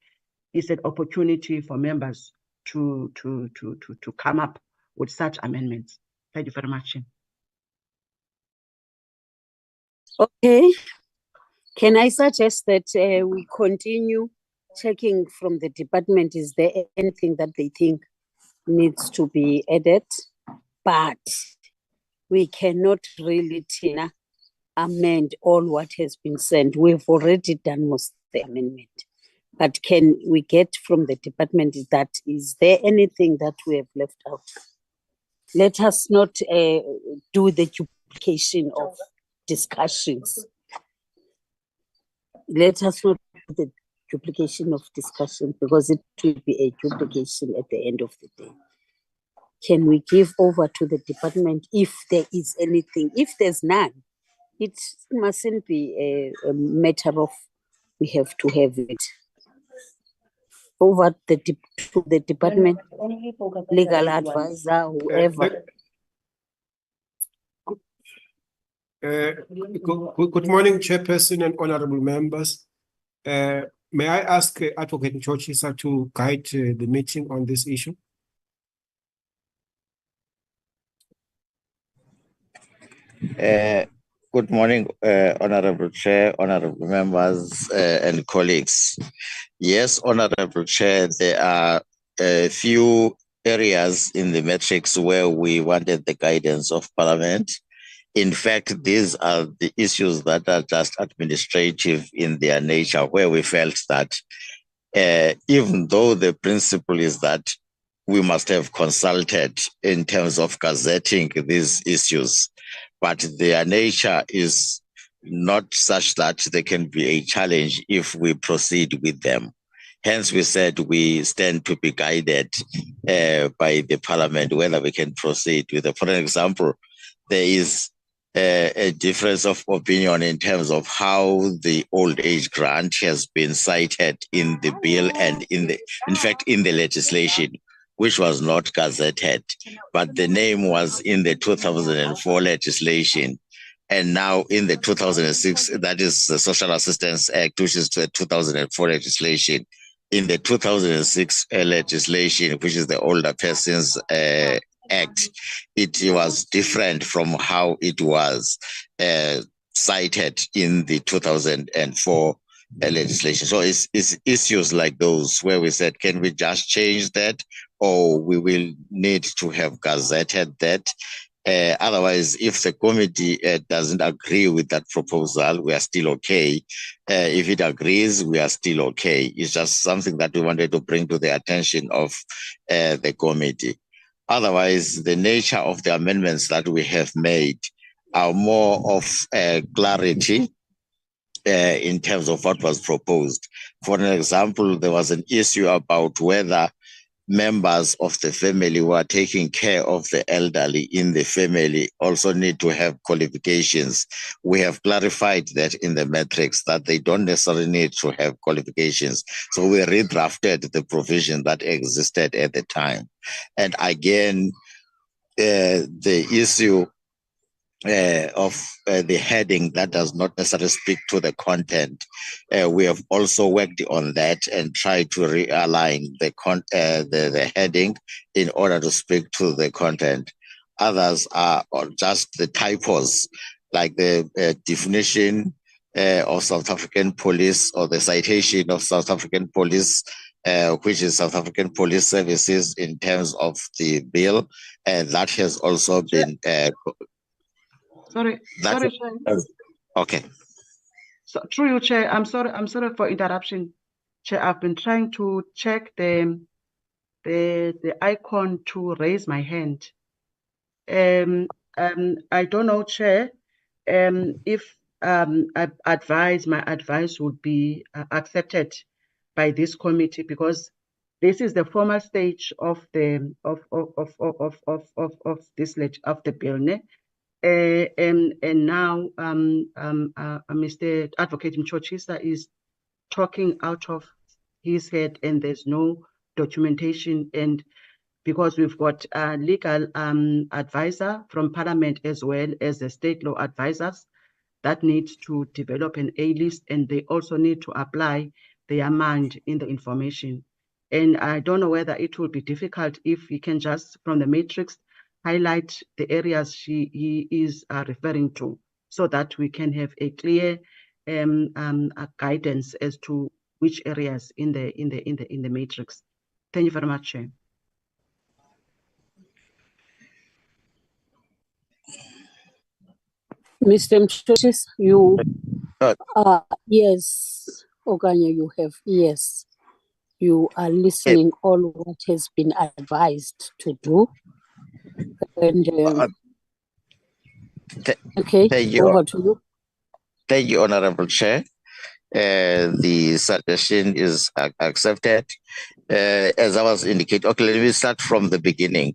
[SPEAKER 2] it's an opportunity for members to come up with such amendments. Thank you very much.
[SPEAKER 1] Okay. Can I suggest that we continue checking from the department? Is there anything that they think needs to be added? But we cannot really, Tina, amend all what has been sent. We've already done most of the amendment. But can we get from the department is there anything that we have left out? Let us not do the duplication of discussions. Let us not do the duplication of discussion, because it will be a duplication at the end of the day. Can we give over to the department if there is anything? If there's none, it mustn't be a matter of we have to have it. Over to the department, legal advisor, whoever.
[SPEAKER 8] Good morning, Chairperson and honorable members. May I ask Advocate Mchotshisa to guide the meeting on this issue?
[SPEAKER 9] Good morning, Honorable Chair, honorable members, and colleagues. Yes, Honorable Chair, there are a few areas in the matrix where we wanted the guidance of Parliament. In fact, these are the issues that are just administrative in their nature, where we felt that even though the principle is that we must have consulted in terms of gazetting these issues, but their nature is not such that they can be a challenge if we proceed with them. Hence, we said we stand to be guided by the Parliament whether we can proceed with it. For example, there is a difference of opinion in terms of how the old age grant has been cited in the bill and in fact in the legislation, which was not gazetted, but the name was in the 2004 legislation. And now in the 2006, that is the Social Assistance Act, which is the 2004 legislation. In the 2006 legislation, which is the Older Persons Act, it was different from how it was cited in the 2004 legislation. So it's issues like those where we said, can we just change that, or we will need to have gazetted that? Otherwise, if the committee doesn't agree with that proposal, we are still okay. If it agrees, we are still okay. It's just something that we wanted to bring to the attention of the committee. Otherwise, the nature of the amendments that we have made are more of clarity in terms of what was proposed. For an example, there was an issue about whether members of the family who are taking care of the elderly in the family also need to have qualifications. We have clarified that in the matrix that they don't necessarily need to have qualifications. So we redrafted the provision that existed at the time. And again, the issue of the heading that does not necessarily speak to the content. We have also worked on that and tried to realign the heading in order to speak to the content. Others are just the typos, like the definition of South African police or the citation of South African police which is South African Police Services in terms of the bill, and that has also been
[SPEAKER 2] sorry, Chair.
[SPEAKER 9] Okay.
[SPEAKER 2] So through you, Chair, I'm sorry for interruption. Chair, I've been trying to check the icon to raise my hand. I don't know, Chair, if my advice would be accepted by this committee, because this is the formal stage of the bill, ne? And now Mr. Advocate Mchochisa is talking out of his head, and there's no documentation, and because we've got a legal advisor from Parliament as well as the state law advisors that need to develop an A-list, and they also need to apply their mind in the information. And I don't know whether it will be difficult if we can just, from the matrix, highlight the areas he is referring to, so that we can have a clear guidance as to which areas in the matrix. Thank you very much, Chair.
[SPEAKER 1] Mr. Mchochis, you yes, Oganya, you have yes. You are listening all what has been advised to do. And okay, over to you.
[SPEAKER 9] Thank you, Honorable Chair. The suggestion is accepted. As I was indicating, okay, let me start from the beginning.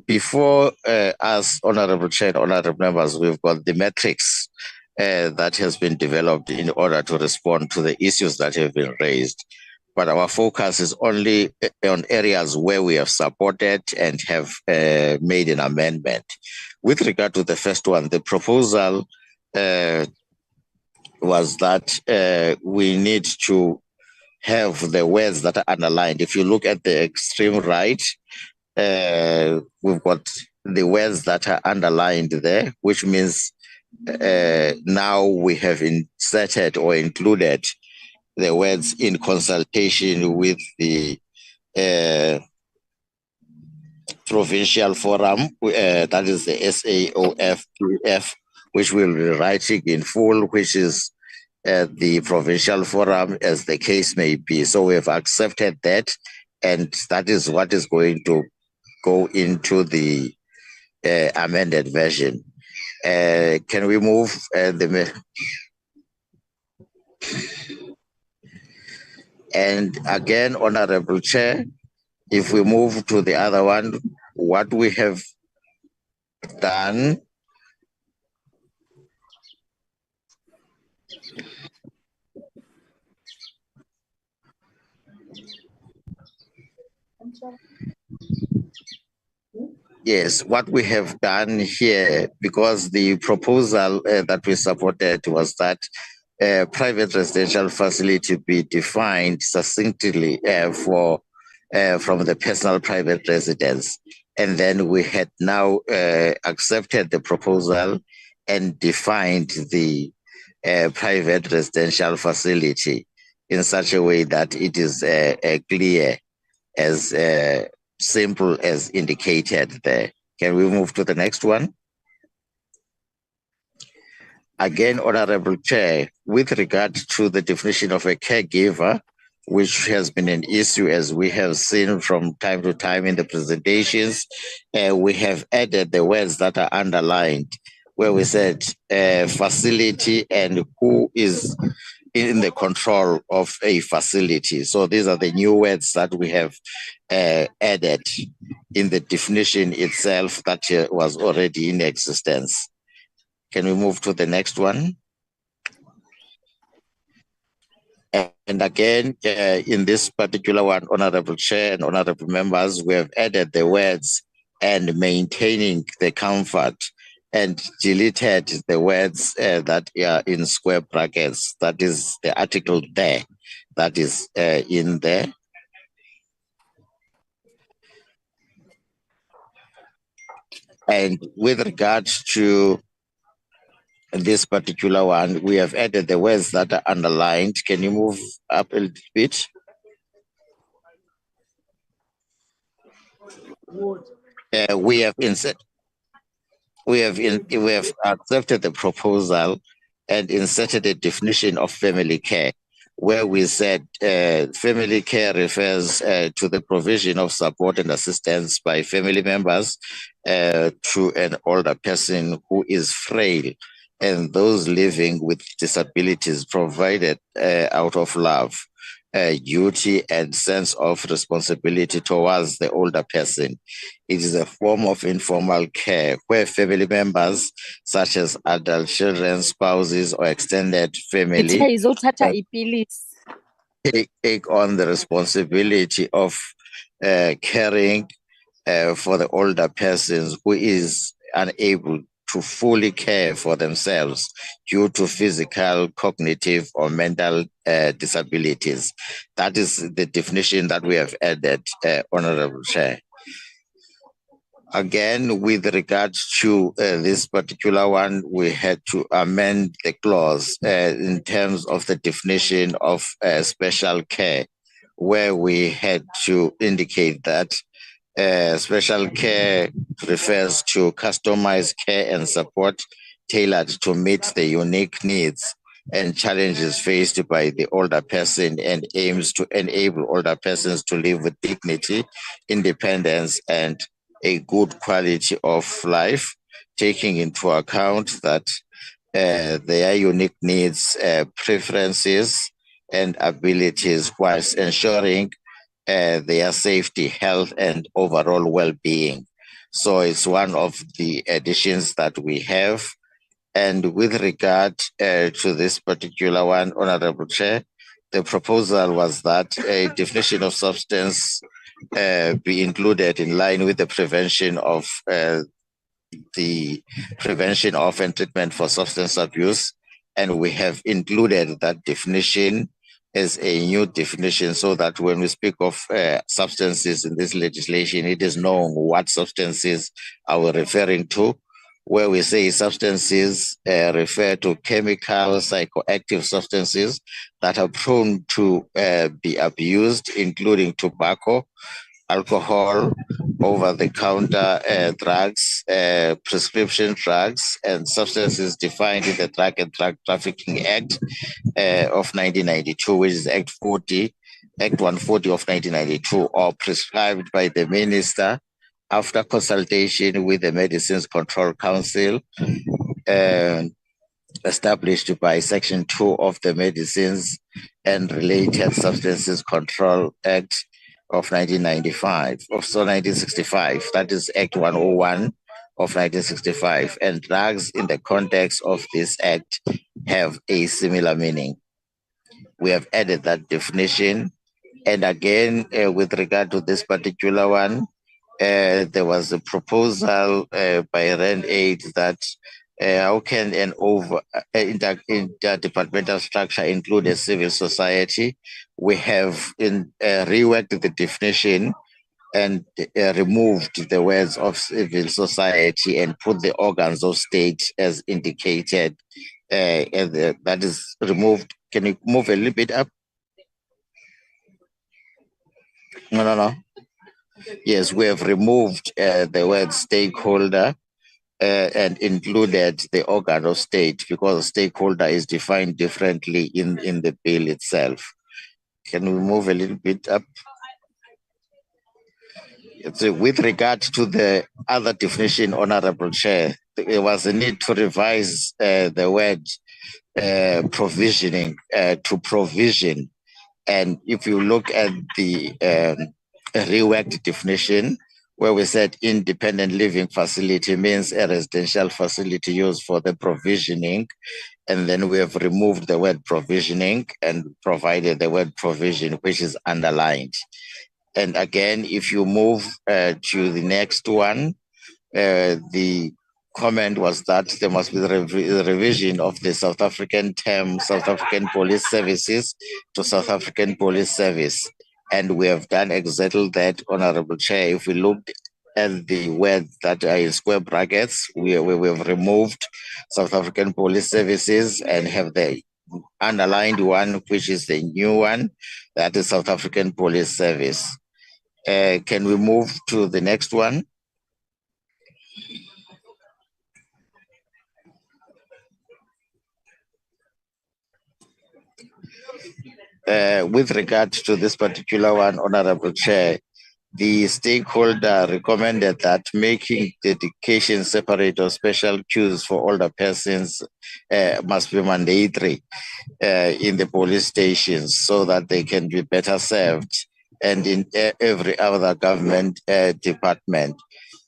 [SPEAKER 9] Before us, Honorable Chair and Honorable Members, we've got the matrix that has been developed in order to respond to the issues that have been raised. But our focus is only on areas where we have supported and have made an amendment. With regard to the first one, the proposal was that we need to have the words that are underlined. If you look at the extreme right, we've got the words that are underlined there, which means now we have inserted or included the words in consultation with the provincial forum, that is the SAOFPF, which we'll be writing in full, which is the provincial forum, as the case may be. So we've accepted that, and that is what is going to go into the amended version. Can we move and again, Honorable Chair, if we move to the other one, what we have done yes, what we have done here, because the proposal that we supported was that private residential facility be defined succinctly from the personal private residence. And then we had now accepted the proposal and defined the private residential facility in such a way that it is clear, as simple as indicated there. Can we move to the next one? Again, Honorable Chair, with regard to the definition of a caregiver, which has been an issue as we have seen from time to time in the presentations, we have added the words that are underlined, where we said facility and who is in the control of a facility. So these are the new words that we have added in the definition itself that was already in existence. Can we move to the next one? And again, in this particular one, Honorable Chair and Honorable Members, we have added the words "and maintaining the comfort" and deleted the words that are in square brackets. That is the article there that is in there. And with regards to this particular one, we have added the words that are underlined. Can you move up a little bit? we have accepted the proposal and inserted a definition of family care, where we said family care refers to the provision of support and assistance by family members to an older person who is frail and those living with disabilities, provided out of love, duty, and sense of responsibility towards the older person. It is a form of informal care where family members, such as adult children, spouses, or extended family, take on the responsibility of caring for the older persons who is unable to fully care for themselves due to physical, cognitive, or mental disabilities. That is the definition that we have added, Honorable Chair. Again, with regards to this particular one, we had to amend the clause in terms of the definition of special care, where we had to indicate that special care refers to customized care and support tailored to meet the unique needs and challenges faced by the older person, and aims to enable older persons to live with dignity, independence, and a good quality of life, taking into account that their unique needs, preferences, and abilities, whilst ensuring their safety, health, and overall well-being. So it's one of the additions that we have. And with regard to this particular one, Honorable Chair, the proposal was that a definition of substance be included in line with the prevention of and treatment for substance abuse. And we have included that definition as a new definition, so that when we speak of substances in this legislation, it is known what substances are we referring to. Where we say substances refer to chemical, psychoactive substances that are prone to be abused, including tobacco, alcohol, over-the-counter drugs, prescription drugs, and substances defined in the Drug and Drug Trafficking Act of 1992, which is Act 140 of 1992, or prescribed by the Minister after consultation with the Medicines Control Council, established by Section 2 of the Medicines and Related Substances Control Act of 1965, that is Act 101 of 1965, and drugs in the context of this act have a similar meaning. We have added that definition. And again, with regard to this particular one, there was a proposal by RAND 8 that how can an interdepartmental structure include a civil society? We have reworked the definition and removed the words of civil society and put the organs of state as indicated. That is removed. Can you move a little bit up? No. Yes, we have removed the word stakeholder and included the organ of state, because stakeholder is defined differently in the bill itself. Can we move a little bit up? With regard to the other definition, Honorable Chair, there was a need to revise the word provisioning to provision. And if you look at the reworked definition, where we said independent living facility means a residential facility used for the provisioning, and then we have removed the word provisioning and provided the word provision, which is underlined. And again, if you move to the next one, the comment was that there must be the revision of the South African term, South African Police Services, to South African Police Service. And we have done exactly that, Honorable Chair. If we look at the words that are in square brackets, we have removed South African Police Services and have the underlined one, which is the new one, that is South African Police Service. Can we move to the next one? With regard to this particular one, Honorable Chair, the stakeholder recommended that making dedication separate or special queues for older persons must be mandatory in the police stations so that they can be better served, and in every other government department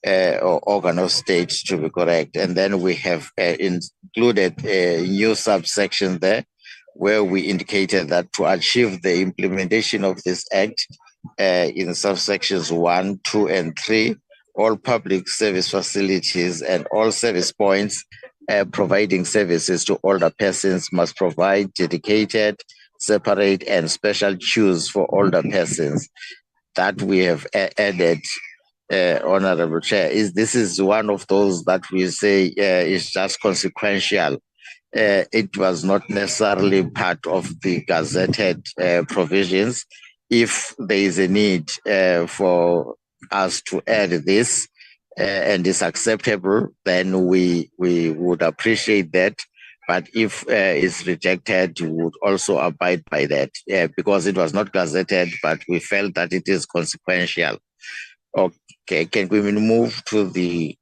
[SPEAKER 9] or organ of state, to be correct. And then we have included a new subsection there where we indicated that to achieve the implementation of this act in subsections 1, 2, and 3, all public service facilities and all service points providing services to older persons must provide dedicated, separate, and special queues for older persons. That we have added, Honorable Chair. This is one of those that we say is just consequential. It was not necessarily part of the gazetted provisions. If there is a need for us to add this and it's acceptable, then we would appreciate that. But if it's rejected, we would also abide by that because it was not gazetted, but we felt that it is consequential. Okay, can we move to the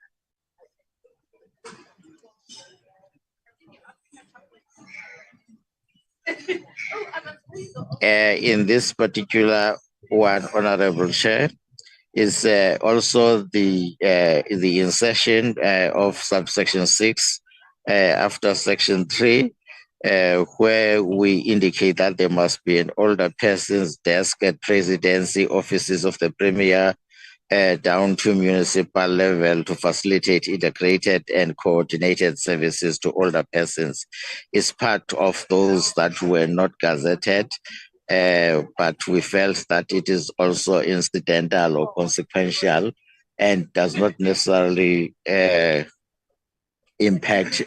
[SPEAKER 9] in this particular one, Honorable Chair, is also the insertion of subsection 6 after section 3, where we indicate that there must be an older person's desk at presidency offices of the Premier down to municipal level to facilitate integrated and coordinated services to older persons. Is part of those that were not gazetted, but we felt that it is also incidental or consequential and does not necessarily impact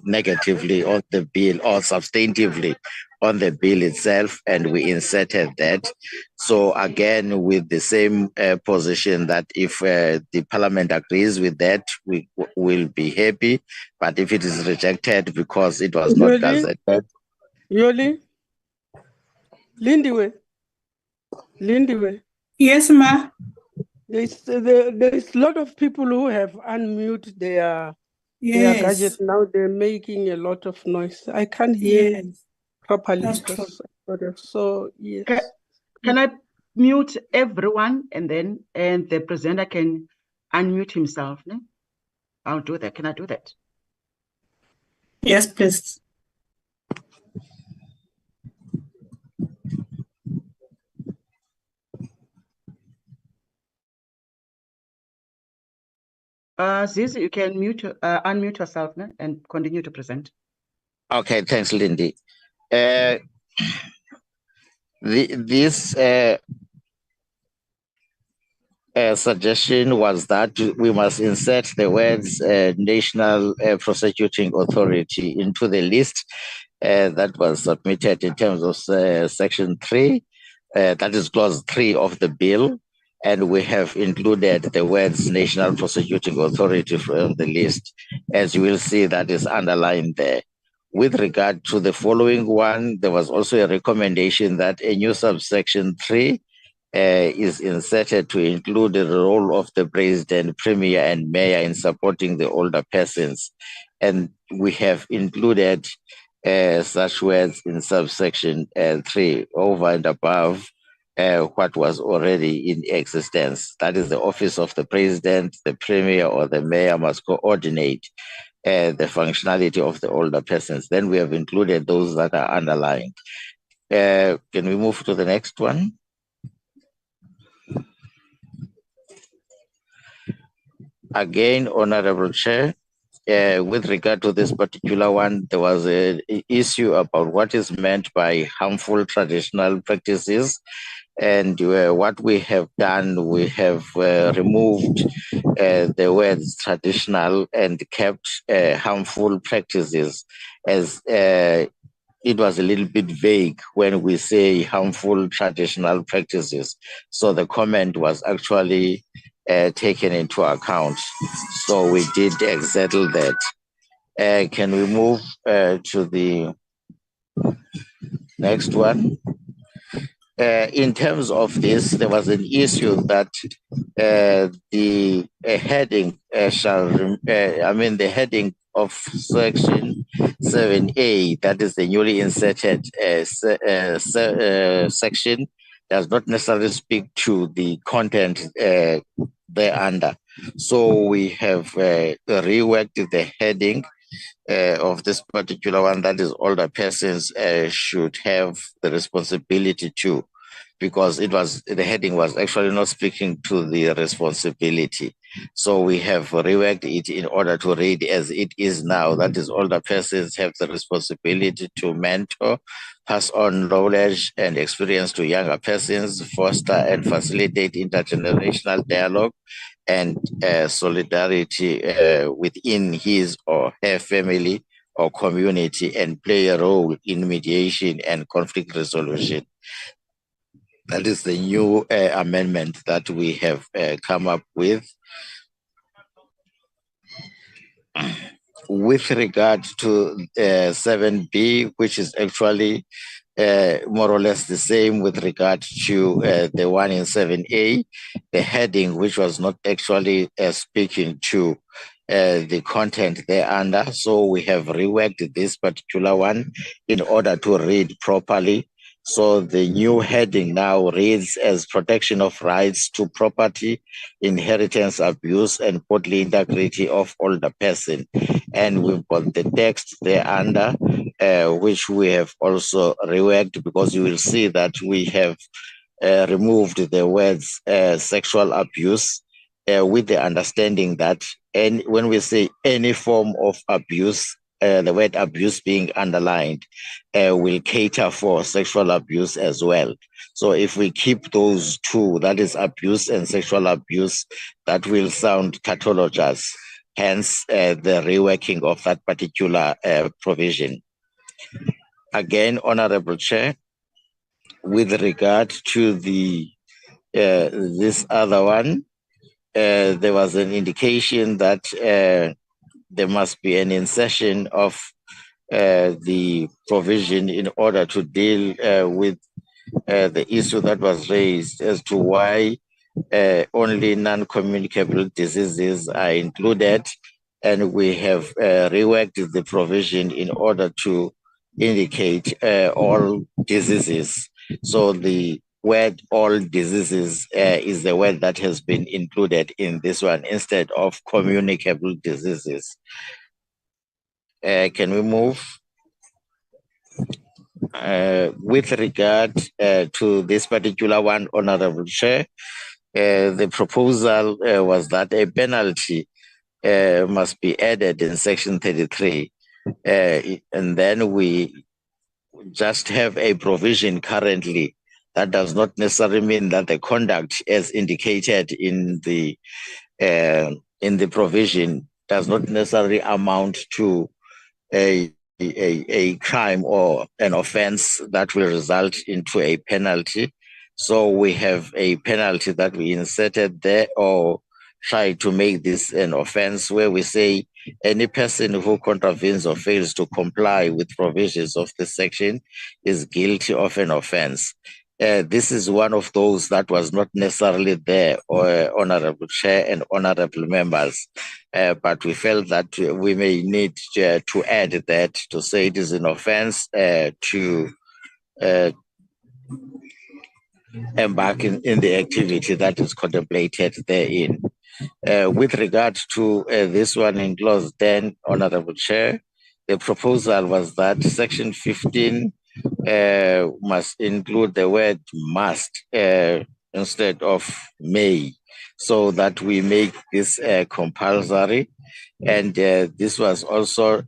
[SPEAKER 9] negatively on the bill or substantively on the bill itself, and we inserted that. So again, with the same position that if the Parliament agrees with that, we will be happy, but if it is rejected because it was not gazetted.
[SPEAKER 10] Yoli? Lindiwe?
[SPEAKER 3] Yes, ma.
[SPEAKER 10] There's a lot of people who have unmuted their gadget. Now they're making a lot of noise. I can't hear properly.
[SPEAKER 3] That's true.
[SPEAKER 10] So, yes.
[SPEAKER 2] Can I mute everyone and then the presenter can unmute himself? No? I'll do that. Can I do that?
[SPEAKER 3] Yes, please.
[SPEAKER 2] Ziz, you can unmute yourself and continue to present.
[SPEAKER 9] Okay, thanks, Lindy. This suggestion was that we must insert the words National Prosecuting Authority into the list that was submitted in terms of Section 3, that is Clause 3 of the bill, and we have included the words National Prosecuting Authority from the list. As you will see, that is underlined there. With regard to the following one, there was also a recommendation that a new subsection 3 is inserted to include the role of the President, Premier, and Mayor in supporting the older persons. And we have included such words in subsection 3 over and above what was already in existence. That is, the office of the President, the Premier, or the Mayor must coordinate the functionality of the older persons. Then we have included those that are underlined. Can we move to the next one? Again, Honorable Chair, with regard to this particular one, there was an issue about what is meant by harmful traditional practices. And what we have done, we have removed the words traditional and kept harmful practices as it was a little bit vague when we say harmful traditional practices. So the comment was actually taken into account. So we did settle that. Can we move to the next one? In terms of this, there was an issue that the heading the heading of section 7A, that is the newly inserted section, does not necessarily speak to the content thereunder. So we have reworked the heading of this particular one, that is older persons should have the responsibility to, because the heading was actually not speaking to the responsibility. So we have reworked it in order to read as it is now. That is, older persons have the responsibility to mentor, pass on knowledge and experience to younger persons, foster and facilitate intergenerational dialogue and solidarity within his or her family or community, and play a role in mediation and conflict resolution. That is the new amendment that we have come up with. With regard to 7B, which is actually more or less the same with regard to the one in 7A, the heading, which was not actually speaking to the content thereunder. So we have reworked this particular one in order to read properly. So the new heading now reads as protection of rights to property, inheritance, abuse, and bodily integrity of older person. And we've got the text thereunder, which we have also reworked, because you will see that we have removed the words sexual abuse, with the understanding that when we say any form of abuse, the word abuse being underlined will cater for sexual abuse as well. So if we keep those two, that is abuse and sexual abuse, that will sound tautologous. Hence the reworking of that particular provision. Again, Honorable Chair, with regard to the this other one, there was an indication that there must be an insertion of the provision in order to deal with the issue that was raised as to why only non-communicable diseases are included, and we have reworked the provision in order to indicate all diseases. So the word all diseases is the word that has been included in this one instead of communicable diseases. Can we move? With regard to this particular one, Honorable Chair, the proposal was that a penalty must be added in section 33. And then we just have a provision currently. That does not necessarily mean that the conduct as indicated in the provision does not necessarily amount to a crime or an offense that will result into a penalty. So we have a penalty that we inserted there, or try to make this an offense, where we say any person who contravenes or fails to comply with provisions of this section is guilty of an offense. This is one of those that was not necessarily there, Honorable Chair and Honorable Members, but we felt that we may need to add that to say it is an offense to embark in the activity that is contemplated therein. With regard to this one in clause 10, Honorable Chair, the proposal was that section 15 must include the word must instead of may, so that we make this compulsory. And this was also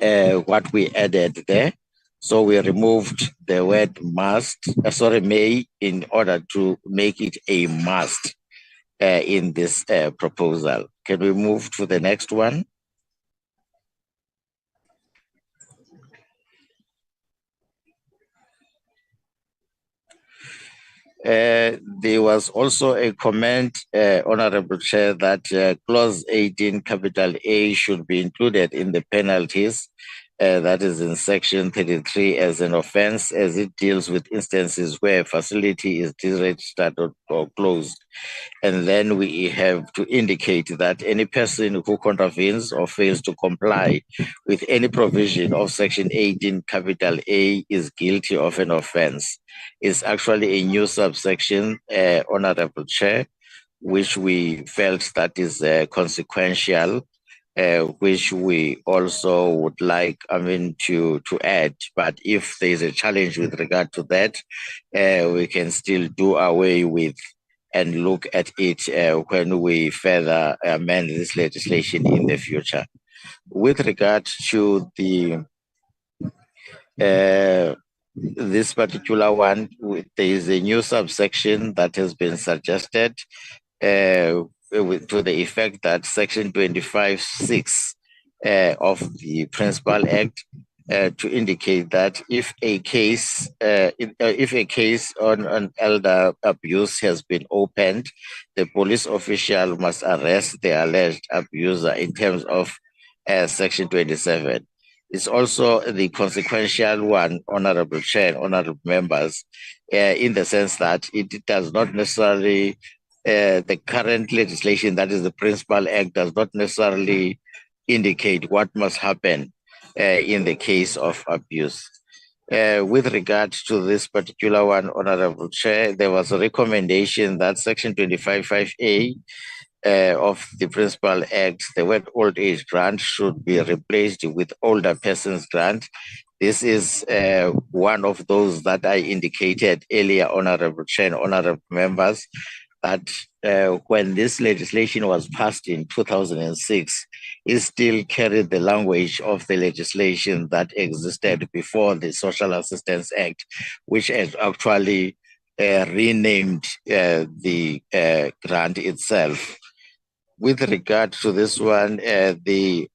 [SPEAKER 9] what we added there. So we removed the word may, in order to make it a must in this proposal. Can we move to the next one? There was also a comment, Honorable Chair, that Clause 18, capital A, should be included in the penalties. That is in Section 33 as an offense, as it deals with instances where a facility is deregistered or closed. And then we have to indicate that any person who contravenes or fails to comply with any provision of Section 18, capital A, is guilty of an offense. It's actually a new subsection, Honorable Chair, which we felt that is consequential, which we also would like, to add. But if there is a challenge with regard to that, we can still do away with and look at it when we further amend this legislation in the future. With regard to the this particular one, there is a new subsection that has been suggested to the effect that Section 25(6) of the Principal Act to indicate that if a case on an elder abuse has been opened, the police official must arrest the alleged abuser in terms of Section 27. It's also the consequential one, Honorable Chair, Honorable Members, in the sense that it does not necessarily, the current legislation, that is the Principal Act, does not necessarily indicate what must happen in the case of abuse. With regard to this particular one, Honorable Chair, there was a recommendation that Section 25(5)(a) of the Principal Act, the word old age grant should be replaced with older persons grant. This is one of those that I indicated earlier, Honorable Chair and Honorable Members, that when this legislation was passed in 2006, it still carried the language of the legislation that existed before the Social Assistance Act, which has actually renamed the grant itself. With regard to this one, the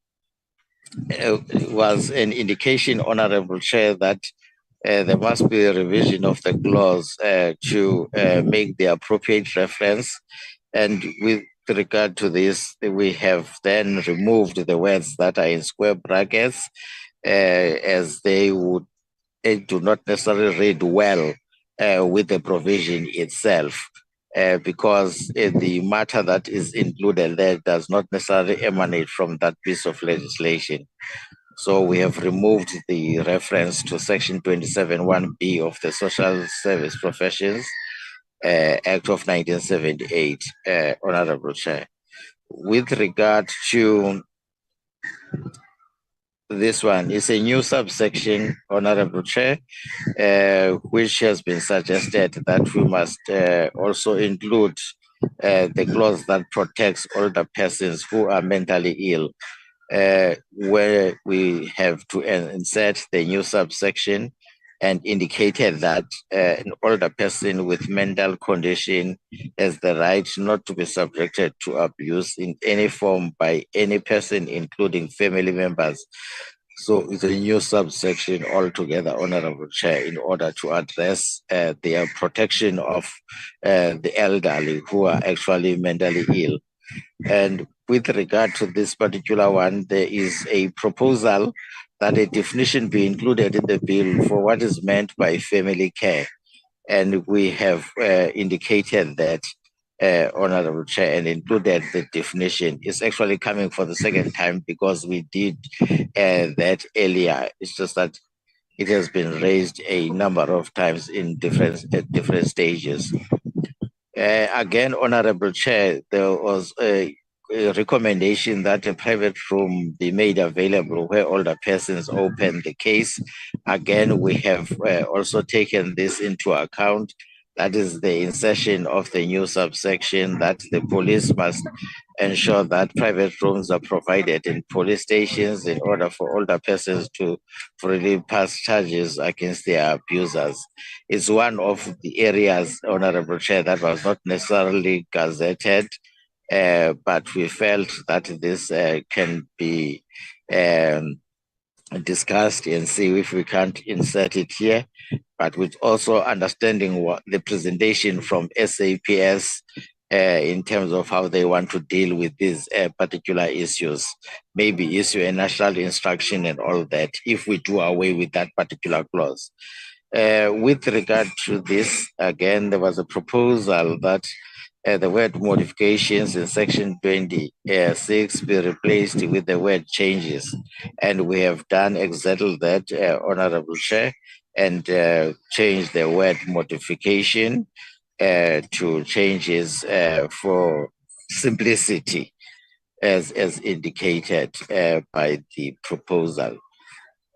[SPEAKER 9] was an indication, Honorable Chair, that there must be a revision of the clause to make the appropriate reference. And with regard to this, we have then removed the words that are in square brackets, as they do not necessarily read well with the provision itself. Because the matter that is included there does not necessarily emanate from that piece of legislation. So we have removed the reference to Section 27(1)(b) of the Social Service Professions Act of 1978, Honorable Chair. With regard to this one, it's a new subsection, Honorable Chair, which has been suggested that we must also include the clause that protects older persons who are mentally ill, where we have to insert the new subsection and indicated that an older person with mental condition has the right not to be subjected to abuse in any form by any person, including family members. So it's a new subsection altogether, Honorable Chair, in order to address the protection of the elderly who are actually mentally ill. And with regard to this particular one, there is a proposal that a definition be included in the bill for what is meant by family care. And we have indicated that, Honorable Chair, and included the definition. It's actually coming for the second time because we did that earlier. It's just that it has been raised a number of times in different stages. Again, Honorable Chair, there was a recommendation that a private room be made available where older persons open the case. Again, we have also taken this into account. That is the insertion of the new subsection that the police must ensure that private rooms are provided in police stations in order for older persons to freely pass charges against their abusers. It's one of the areas, Honorable Chair, that was not necessarily gazetted, but we felt that this can be discussed and see if we can't insert it here. but with also understanding what the presentation from SAPS in terms of how they want to deal with these particular issues, maybe issue a national instruction and all that, if we do away with that particular clause. With regard to this, again, there was a proposal that the word modifications in section 26 be replaced with the word changes. And we have done exactly that, Honorable Chair, and changed the word modification to changes for simplicity, as indicated by the proposal.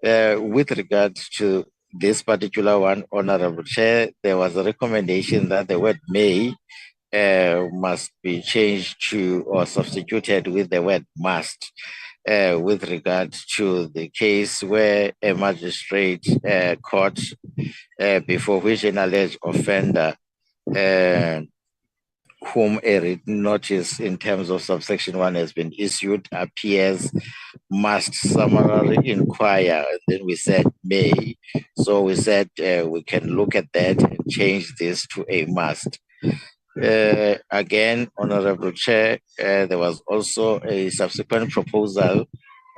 [SPEAKER 9] With regard to this particular one, Honorable Chair, there was a recommendation that the word may must be changed to or substituted with the word must. With regard to the case where a magistrate court before which an alleged offender whom a written notice in terms of subsection 1 has been issued appears must summarily inquire. And then we said may. So we said we can look at that and change this to a must. Again, Honorable Chair, there was also a subsequent proposal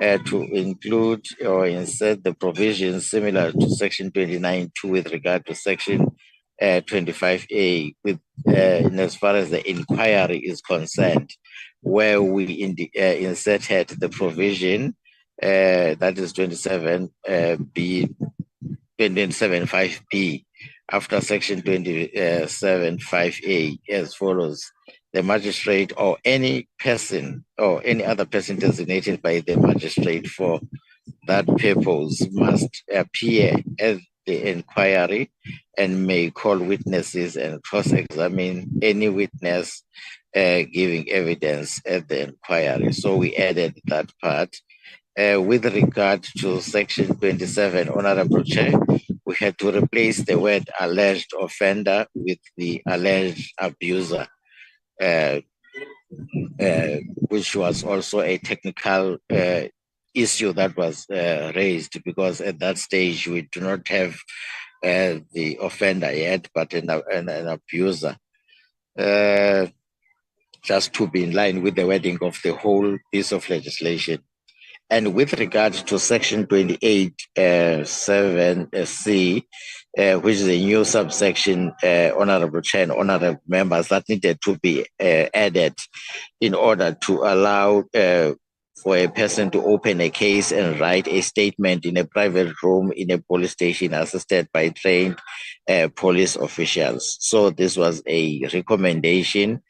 [SPEAKER 9] to include or insert the provisions similar to section 29.2 with regard to section 25A with in as far as the inquiry is concerned, where we inserted the provision that is 27B, 27.5B after section 27.5A as follows. The magistrate or any person or any other person designated by the magistrate for that purpose must appear at the inquiry and may call witnesses and cross-examine any witness giving evidence at the inquiry. So we added that part. With regard to section 27, Honorable Chair, we had to replace the word alleged offender with the alleged abuser, which was also a technical issue that was raised, because at that stage we do not have the offender yet, but an abuser, just to be in line with the wording of the whole piece of legislation. And with regard to section 28.7C, which is a new subsection, Honorable Chair and Honorable Members, that needed to be added in order to allow for a person to open a case and write a statement in a private room in a police station assisted by trained police officials. So this was a recommendation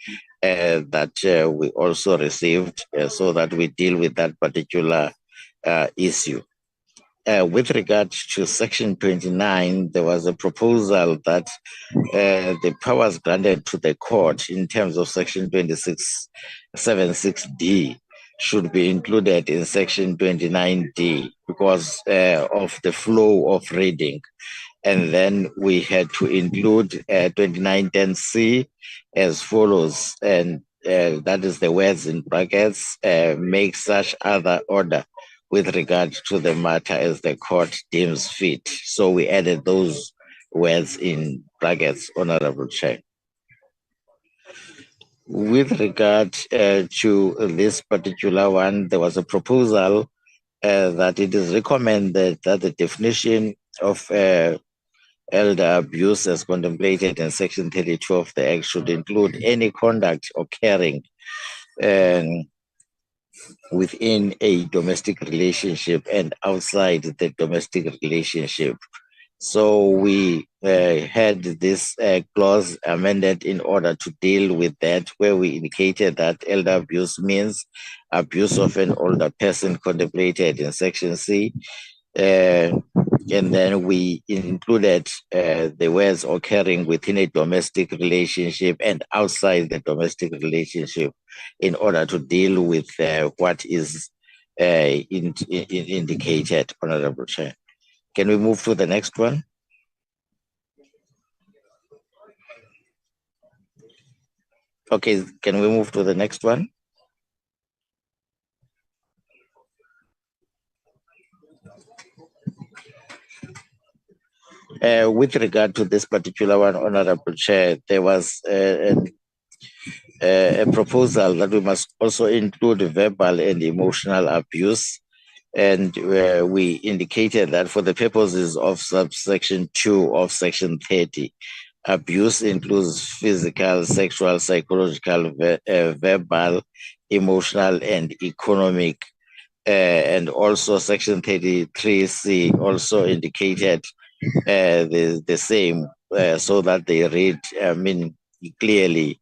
[SPEAKER 9] that we also received so that we deal with that particular issue. With regard to section 29, there was a proposal that the powers granted to the court in terms of section 26.76D should be included in section 29D because of the flow of reading. And then we had to include 2910C as follows, and that is the words in brackets, make such other order with regard to the matter as the court deems fit. So we added those words in brackets, Honorable Chair. With regard to this particular one, there was a proposal that it is recommended that the definition of elder abuse as contemplated in section 32 of the Act should include any conduct occurring within a domestic relationship and outside the domestic relationship. So we had this clause amended in order to deal with that, where we indicated that elder abuse means abuse of an older person contemplated in section C. And then we included the words occurring within a domestic relationship and outside the domestic relationship in order to deal with what is indicated, Honorable Chair. Can we move to the next one? Okay, can we move to the next one? With regard to this particular one, Honorable Chair, there was a proposal that we must also include verbal and emotional abuse. And we indicated that for the purposes of subsection 2 of section 30, abuse includes physical, sexual, psychological, verbal, emotional, and economic. And also section 33C also indicated the same, so that they read, clearly,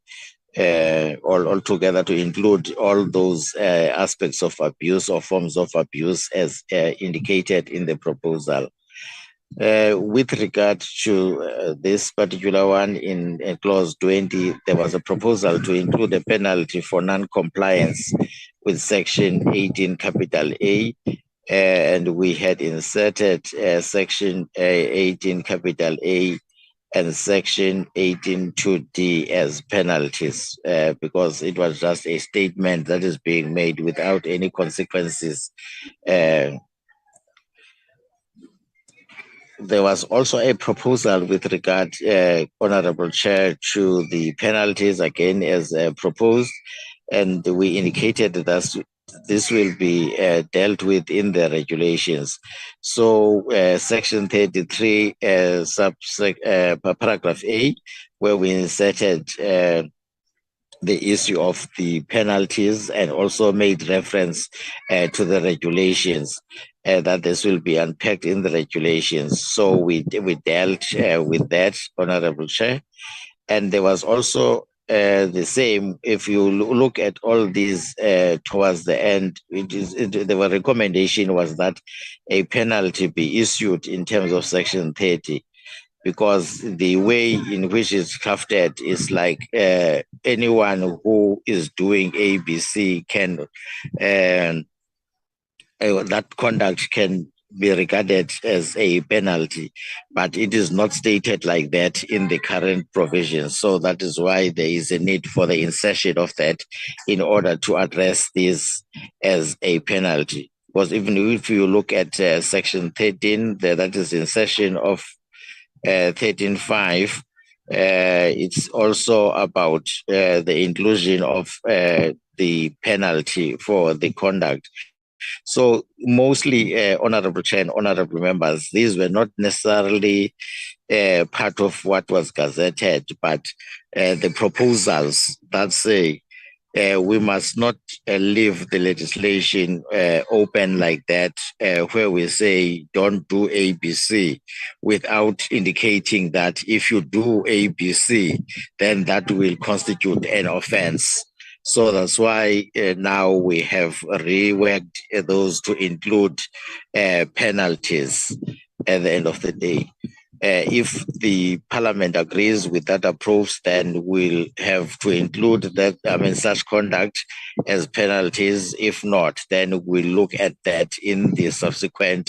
[SPEAKER 9] all together, to include all those aspects of abuse or forms of abuse as indicated in the proposal. With regard to this particular one, in clause 20, there was a proposal to include a penalty for non-compliance with section 18 capital A, and we had inserted section 18 capital A and section 18(2)(d) as penalties, because it was just a statement that is being made without any consequences. There was also a proposal with regard, Honorable Chair, to the penalties, again as proposed, and we indicated that this will be dealt with in the regulations. So section 33, paragraph A, where we inserted the issue of the penalties and also made reference to the regulations, that this will be unpacked in the regulations. So we dealt with that, Honorable Chair. And there was also the same, if you look at all these towards the end, the recommendation was that a penalty be issued in terms of section 30, because the way in which it's crafted is like anyone who is doing ABC can, that conduct can be regarded as a penalty, but it is not stated like that in the current provisions. So that is why there is a need for the insertion of that in order to address this as a penalty. Because even if you look at section 13, that is insertion of 13.5, it's also about the inclusion of the penalty for the conduct. So mostly, Honorable Chair and Honorable Members, these were not necessarily part of what was gazetted, but the proposals that say we must not leave the legislation open like that, where we say don't do ABC without indicating that if you do ABC, then that will constitute an offense. So that's why now we have reworked those to include penalties at the end of the day. If the Parliament agrees with that approach, then we'll have to include that, such conduct as penalties. If not, then we'll look at that in the subsequent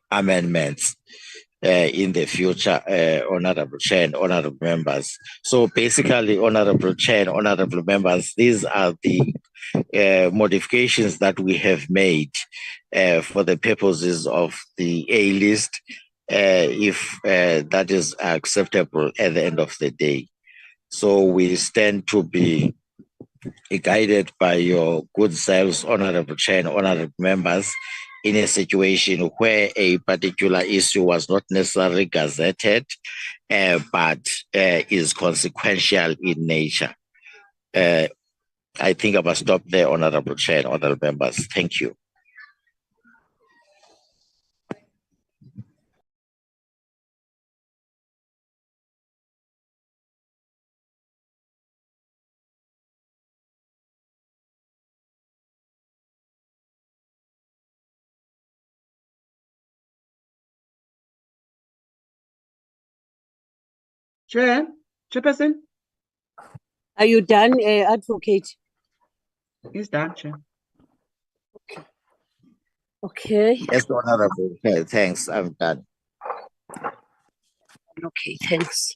[SPEAKER 9] amendments in the future, Honorable Chair and Honorable Members. So basically, Honorable Chair and Honorable Members, these are the modifications that we have made for the purposes of the A list, if that is acceptable at the end of the day. So we stand to be guided by your good selves, Honorable Chair and Honorable Members, in a situation where a particular issue was not necessarily gazetted, but is consequential in nature. I think I must stop there, Honorable Chair and Honorable Members. Thank you.
[SPEAKER 2] Chairperson?
[SPEAKER 5] Are you done, Advocate?
[SPEAKER 2] It's done, Chair.
[SPEAKER 5] Okay.
[SPEAKER 9] Yes, Honorable. Thanks, I'm done.
[SPEAKER 5] Okay, thanks.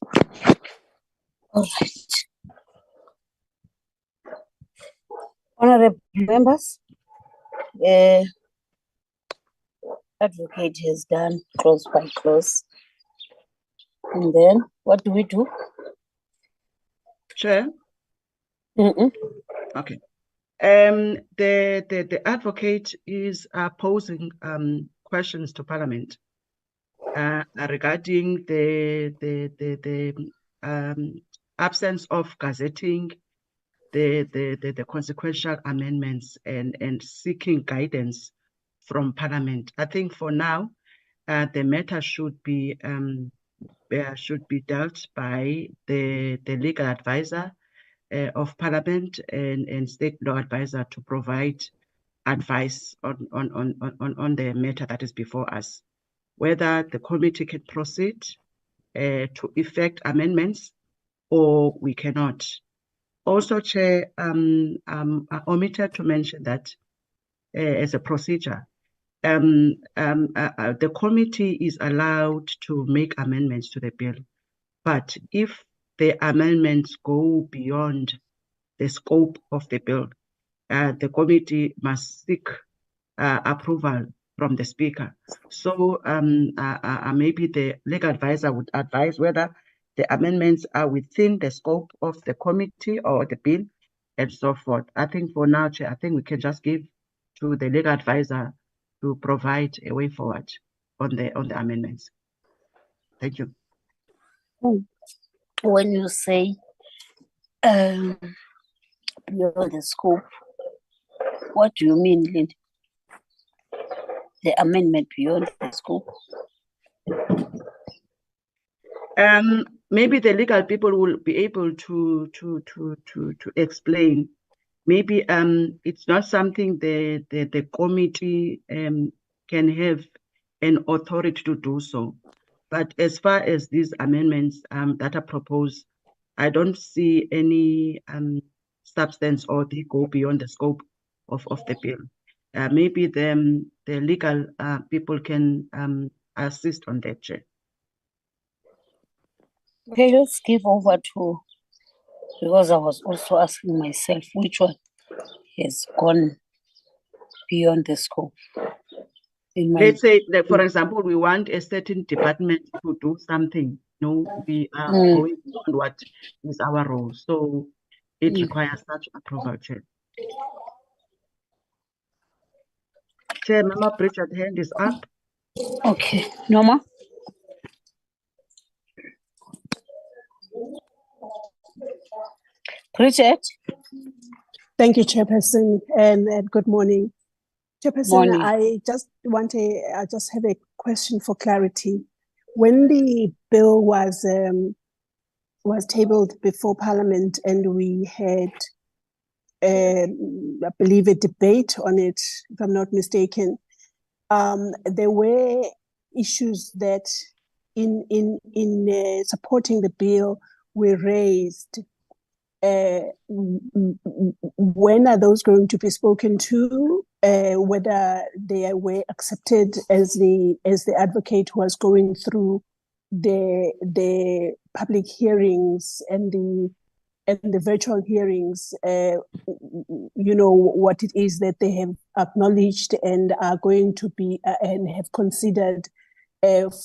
[SPEAKER 5] All right. Honorable members, I
[SPEAKER 1] advocate has done clause by clause. And then what do we do?
[SPEAKER 2] Chair?
[SPEAKER 1] Mm-mm.
[SPEAKER 2] Okay. The advocate is posing questions to Parliament regarding the absence of gazetting, the consequential amendments, and seeking guidance from Parliament. I think for now, the matter should be dealt by the legal advisor of Parliament and state law advisor to provide advice on the matter that is before us, whether the committee can proceed to effect amendments or we cannot. Also, Chair, I omitted to mention that as a procedure, the committee is allowed to make amendments to the bill, but if the amendments go beyond the scope of the bill, the committee must seek approval from the speaker. So maybe the legal advisor would advise whether the amendments are within the scope of the committee or the bill and so forth. I think for now, Chair, I think we can just give to the legal advisor to provide a way forward on the amendments. Thank you.
[SPEAKER 1] When you say beyond the scope, what do you mean, Lindy? The amendment beyond the scope?
[SPEAKER 2] Maybe the legal people will be able to explain. Maybe it's not something the committee can have an authority to do so. But as far as these amendments that are proposed, I don't see any substance or they go beyond the scope of the bill. Maybe the legal people can assist on that, Chair.
[SPEAKER 1] Okay, let's give over to, because I was also asking myself which one has gone beyond the scope.
[SPEAKER 2] Let's say that, for example, we want a certain department to do something. No, we are going beyond what is our role. So it requires such approval, Chair. Chair, Member Bridget, hand is up.
[SPEAKER 1] Okay, Norma. Bridget.
[SPEAKER 11] Thank you, Chairperson, and good morning. Chairperson,
[SPEAKER 1] Morning.
[SPEAKER 11] I just have a question for clarity. When the bill was tabled before Parliament and we had, I believe, a debate on it, if I'm not mistaken, there were issues that in supporting the bill were raised. When are those going to be spoken to? Whether they were accepted as the advocate was going through the public hearings and the virtual hearings, what it is that they have acknowledged and are going to be and have considered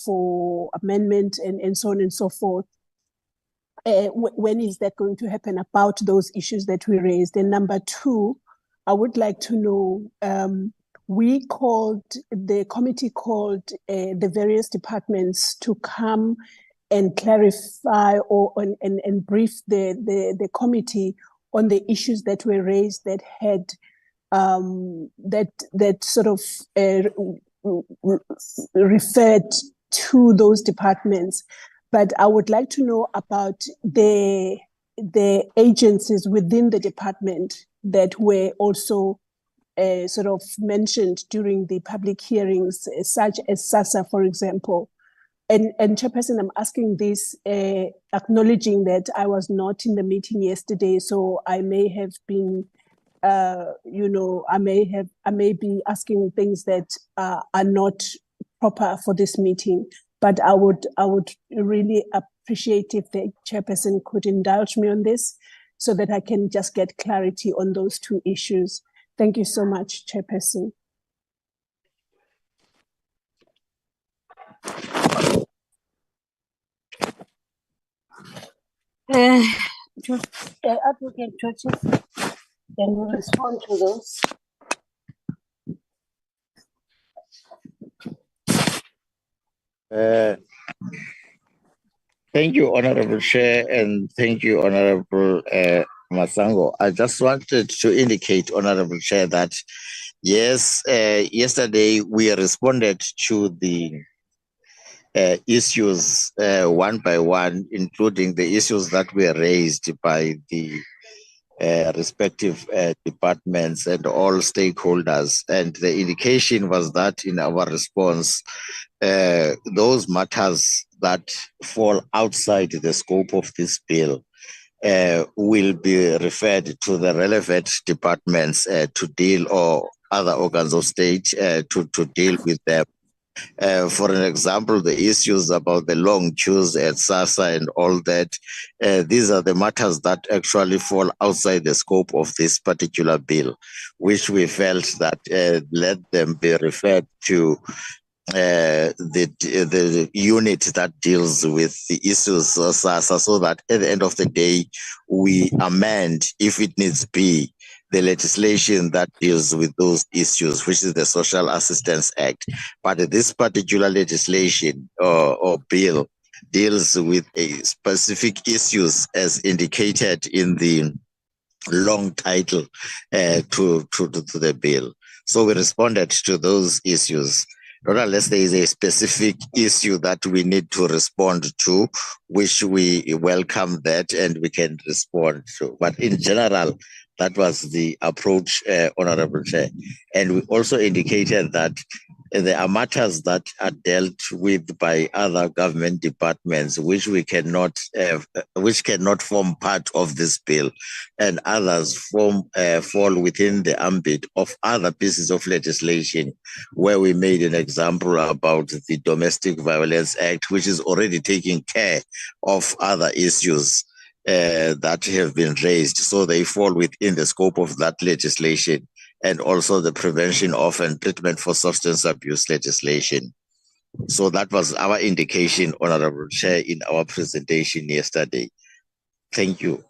[SPEAKER 11] for amendment and so on and so forth. When is that going to happen about those issues that we raised? And number two, I would like to know, the committee called the various departments to come and clarify and brief the committee on the issues that were raised that had that sort of referred to those departments. But I would like to know about the agencies within the department that were also sort of mentioned during the public hearings, such as SASSA, for example. And Chairperson, I'm asking this, acknowledging that I was not in the meeting yesterday, so I may have been, I may be asking things that are not proper for this meeting. But I would really appreciate if the Chairperson could indulge me on this so that I can just get clarity on those two issues. Thank you so much, Chairperson.
[SPEAKER 1] Advocate Churches, can you respond to those?
[SPEAKER 9] Thank you, Honorable Chair, and thank you, Honorable Masango. I just wanted to indicate, Honorable Chair, that yes, yesterday we responded to the issues one by one, including the issues that were raised by the respective departments and all stakeholders. And the indication was that in our response, those matters that fall outside the scope of this bill will be referred to the relevant departments to deal, or other organs of state to deal with them. For an example, the issues about the long queues at SASA and all that, these are the matters that actually fall outside the scope of this particular bill, which we felt that let them be referred to the unit that deals with the issues of SASA, so that at the end of the day, we amend, if it needs be, the legislation that deals with those issues, which is the Social Assistance Act. But this particular legislation or bill deals with a specific issues as indicated in the long title to the bill. So we responded to those issues. Not unless there is a specific issue that we need to respond to, which we welcome that and we can respond to. But in general, that was the approach, Honorable Chair. And we also indicated that there are matters that are dealt with by other government departments, which cannot form part of this bill, and others fall within the ambit of other pieces of legislation, where we made an example about the Domestic Violence Act, which is already taking care of other issues that have been raised. So they fall within the scope of that legislation, and also the Prevention of and Treatment for Substance Abuse legislation. So that was our indication, Honorable Chair, in our presentation yesterday. Thank you.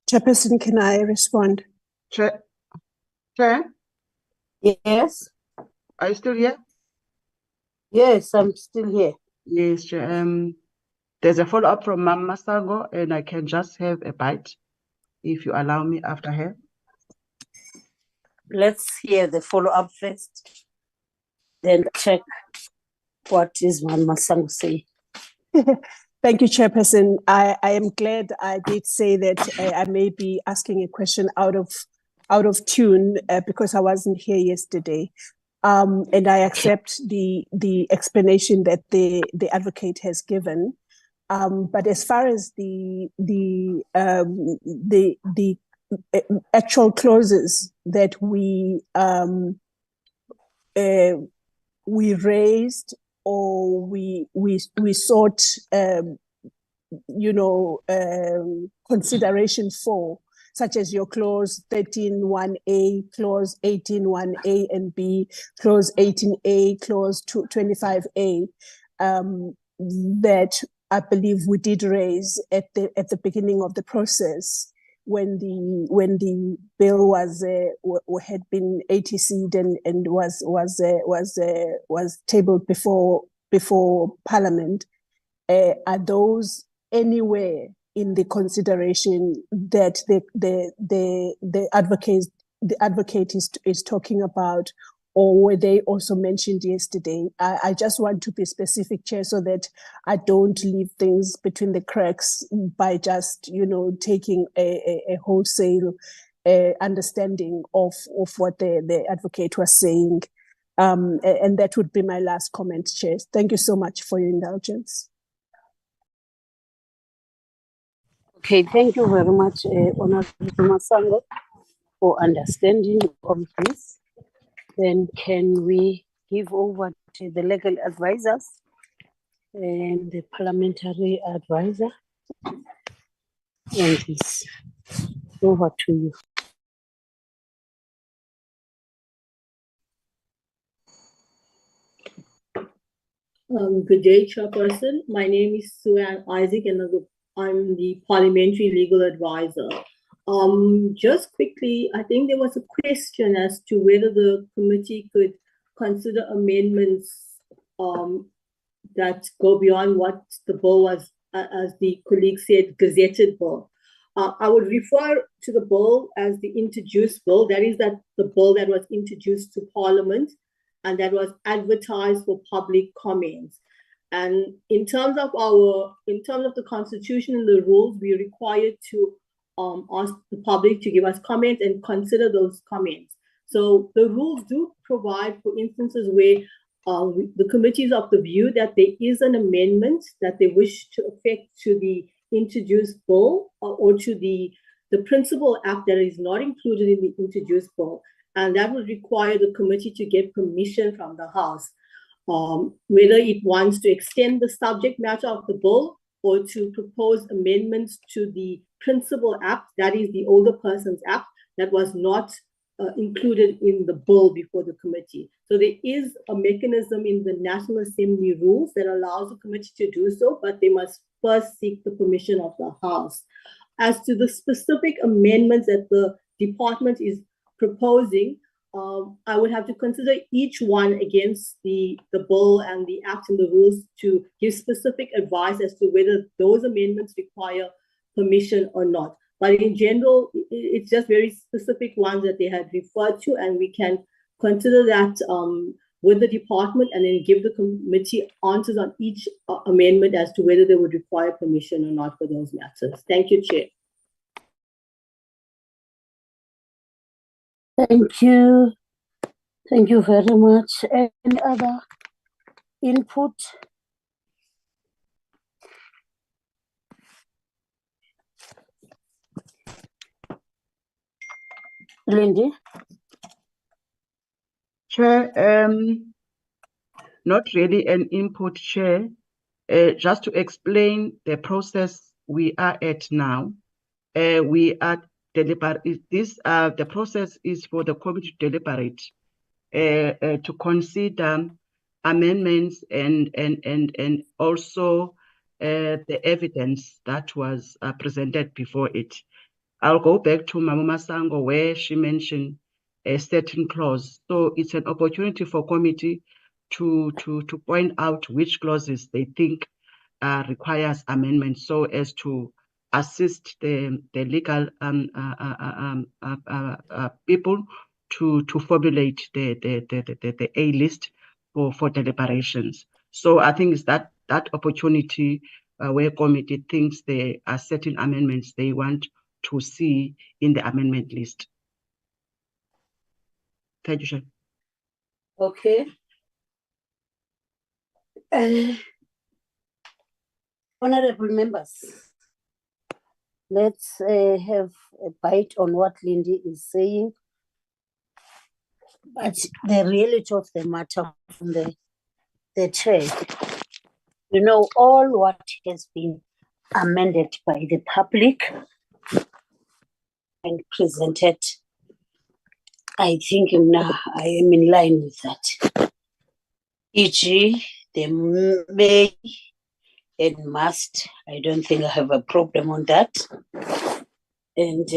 [SPEAKER 11] Chairperson, can I respond?
[SPEAKER 2] Chair?
[SPEAKER 5] Yes.
[SPEAKER 2] Are you still here?
[SPEAKER 5] Yes, I'm still here.
[SPEAKER 2] Yes, Chair. There's a follow-up from Mama Masango, and I can just have a bite, if you allow me, after her.
[SPEAKER 1] Let's hear the follow-up first, then check what is Mama Sango saying.
[SPEAKER 11] Thank you, Chairperson. I am glad I did say that I may be asking a question out of tune because I wasn't here yesterday. And I accept the explanation that the advocate has given. But as far as the actual clauses that we raised or we sought consideration for, such as your clause 13.1a, clause 18.1a and b, clause 18a, clause 25a, that I believe we did raise at the beginning of the process when the bill was had been ATC'd and was tabled before Parliament. Are those anywhere in the consideration that the advocate is talking about, or were they also mentioned yesterday? I just want to be specific, Chair, so that I don't leave things between the cracks by just taking a wholesale understanding of what the advocate was saying. And that would be my last comment, Chair. Thank you so much for your indulgence.
[SPEAKER 1] Okay, thank you very much, Honorable Masango, for understanding of this. Then can we give over to the legal advisors and the parliamentary advisor? And it's over to you.
[SPEAKER 12] Good day, Chairperson. My name is Sue-Ann Isaac, and I'm the Parliamentary Legal Advisor. Just quickly, I think there was a question as to whether the committee could consider amendments that go beyond what the bill was, as the colleague said, gazetted bill. I would refer to the bill as the introduced bill. That is the bill that was introduced to Parliament and that was advertised for public comments. And in terms of the Constitution and the rules, we are required to ask the public to give us comments and consider those comments. So the rules do provide for instances where the committee is of the view that there is an amendment that they wish to effect to the introduced bill or to the principal act that is not included in the introduced bill. And that would require the committee to get permission from the House, whether it wants to extend the subject matter of the bill or to propose amendments to the principal act, that is the Older Persons Act, that was not included in the bill before the committee. So there is a mechanism in the National Assembly rules that allows the committee to do so, but they must first seek the permission of the House. As to the specific amendments that the department is proposing, I would have to consider each one against the bill and the act and the rules to give specific advice as to whether those amendments require permission or not. But in general, it's just very specific ones that they had referred to, and we can consider that with the department and then give the committee answers on each amendment as to whether they would require permission or not for those matters. Thank you, Chair.
[SPEAKER 1] Thank you. Thank you very much. Any other input? Lindy?
[SPEAKER 2] Chair, not really an input, Chair. Just to explain the process we are at now. We are deliberate. The process is for the committee to deliberate, to consider amendments and also the evidence that was presented before it. I'll go back to Mama Masango where she mentioned a certain clause. So it's an opportunity for committee to point out which clauses they think requires amendment so as to assist the legal people to formulate the A list for deliberations. So I think it's that opportunity where committee thinks there are certain amendments they want to see in the amendment list. Thank you, Chair.
[SPEAKER 1] Okay. Honorable members, let's have a bite on what Lindy is saying. But the reality of the matter from the chair, you know, all what has been amended by the public and presented, I think now I am in line with that. E.g., the may and must, I don't think I have a problem on that. And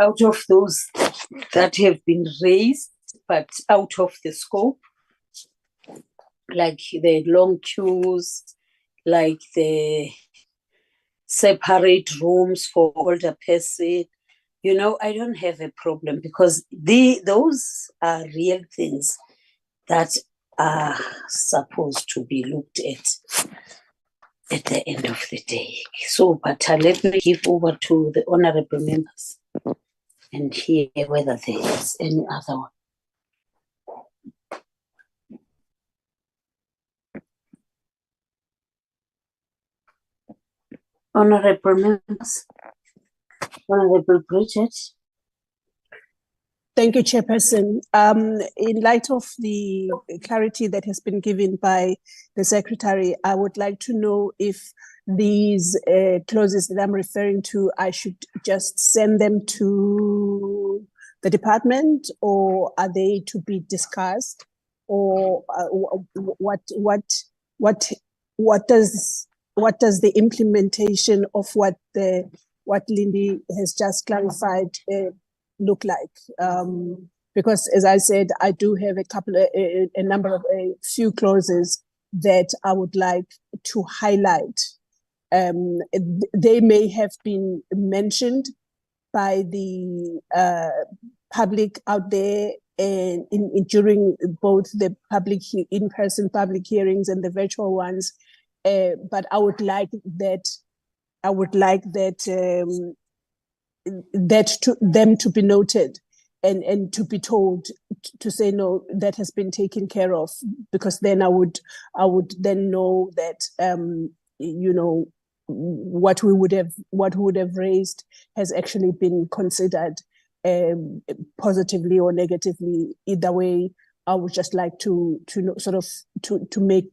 [SPEAKER 1] out of those that have been raised, but out of the scope, like the long queues, like the separate rooms for older person, you know, I don't have a problem because those are real things that are supposed to be looked at the end of the day. So, but let me give over to the honorable members and hear whether there is any other one. Honorable members, Honorable Bridget.
[SPEAKER 11] Thank you, Chairperson. In light of the clarity that has been given by the Secretary, I would like to know if these clauses that I'm referring to, I should just send them to the department, or are they to be discussed, or what does the implementation of what Lindy has just clarified look like? Because as I said, I do have a number of a few clauses that I would like to highlight. They may have been mentioned by the public out there and during both the public in-person public hearings and the virtual ones, but I would like that to them to be noted and to be told to say, no, that has been taken care of, because then I would then know that what we would have raised has actually been considered, positively or negatively. Either way, I would just like to make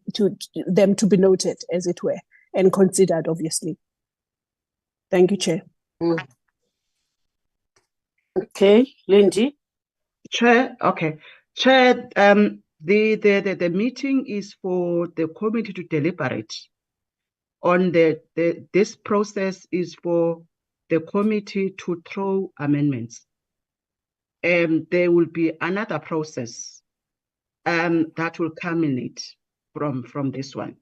[SPEAKER 11] them to be noted, as it were, and considered, obviously. Thank you, Chair.
[SPEAKER 1] Okay, Lindy.
[SPEAKER 2] Chair, okay. Chair, the meeting is for the committee to deliberate on this process is for the committee to throw amendments. There will be another process that will culminate from this one,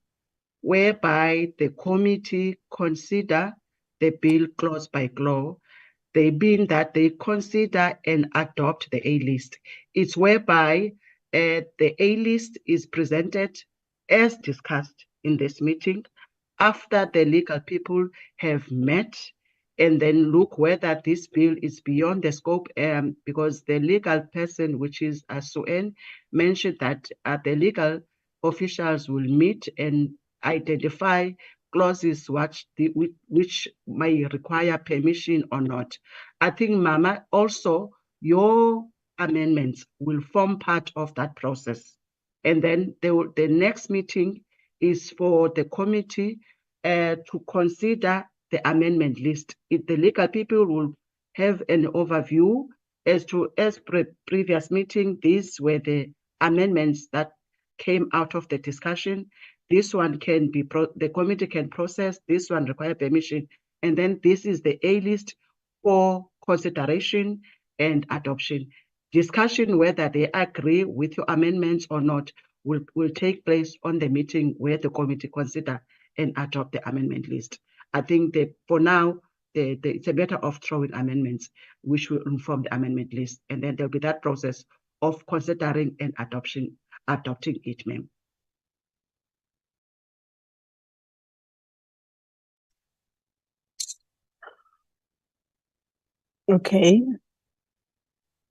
[SPEAKER 2] whereby the committee consider the bill clause by clause. They mean that they consider and adopt the A-list. It's whereby the A-list is presented as discussed in this meeting after the legal people have met and then look whether this bill is beyond the scope, because the legal person, which is Suen, mentioned that the legal officials will meet and identify clauses which may require permission or not. I think, Mama, also your amendments will form part of that process. And then the next meeting is for the committee to consider the amendment list. If the legal people will have an overview as previous meeting, these were the amendments that came out of the discussion. This one can be, the committee can process, this one require permission, and then this is the A-list for consideration and adoption. Discussion whether they agree with your amendments or not will take place on the meeting where the committee consider and adopt the amendment list. I think that for now, it's a matter of throwing amendments, which will inform the amendment list, and then there'll be that process of considering and adopting it, ma'am.
[SPEAKER 11] Okay.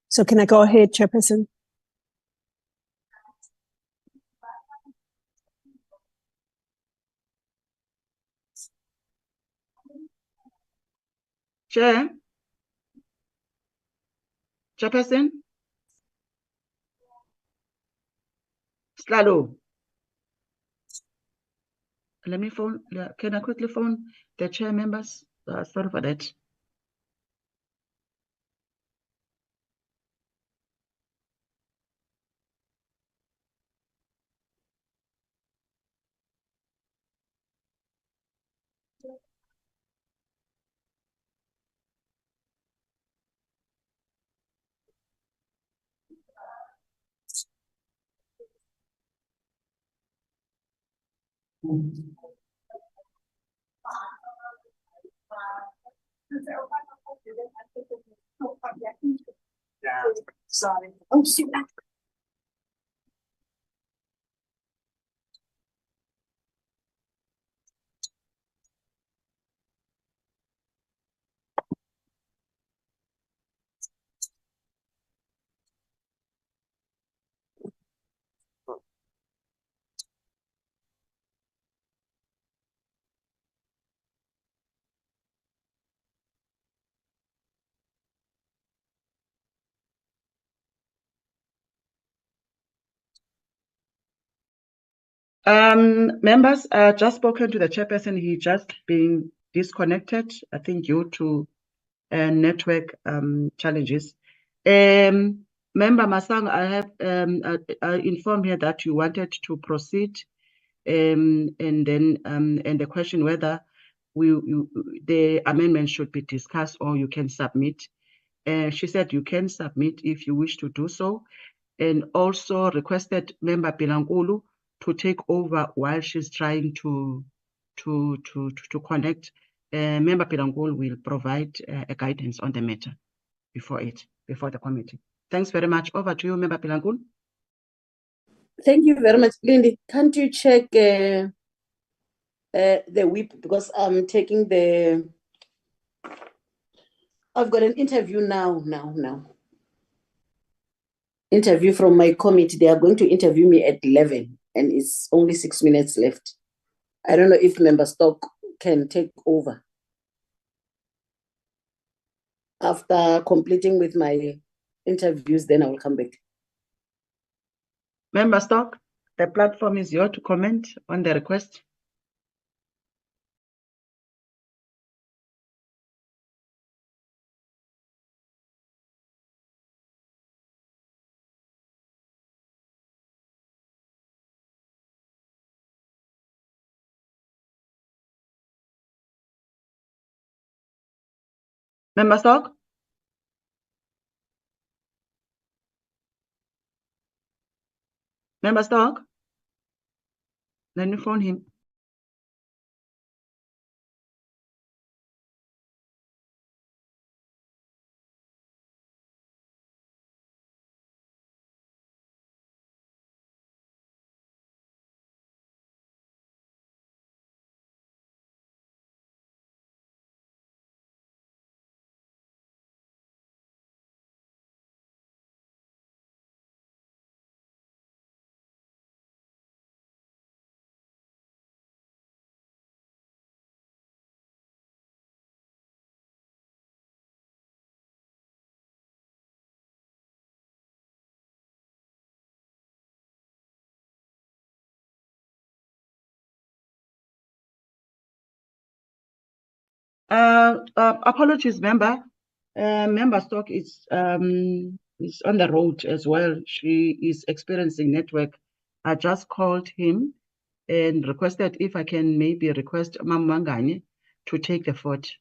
[SPEAKER 11] So can I go ahead, Chairperson?
[SPEAKER 2] Chairperson? Slalo. Let me phone, can I quickly phone the chair members? Sorry for that.
[SPEAKER 11] Sorry. Oh, shoot.
[SPEAKER 2] Members, just spoken to the chairperson. He just been disconnected, I think due to network challenges. Member Masang, I have I informed here that you wanted to proceed, and then and the question whether the amendment should be discussed or you can submit. She said you can submit if you wish to do so, and also requested Member Bilangulu to take over while she's trying to connect. Member Bilangulu will provide a guidance on the matter before the committee. Thanks very much. Over to you, Member Bilangulu.
[SPEAKER 5] Thank you very much, Lindy. Can't you check the whip, because I'm taking the. I've got an interview now. Interview from my committee. They are going to interview me at 11, and it's only 6 minutes left. I don't know if Member Stock can take over after completing with my interviews. Then I will come back.
[SPEAKER 2] Member Stock, the platform is yours to comment on the request. Member Stock? Member Stock? Let me phone him. Apologies, member. Member Stock is on the road as well. She is experiencing network. I just called him and requested if I can maybe request Mamanganye to take the fort.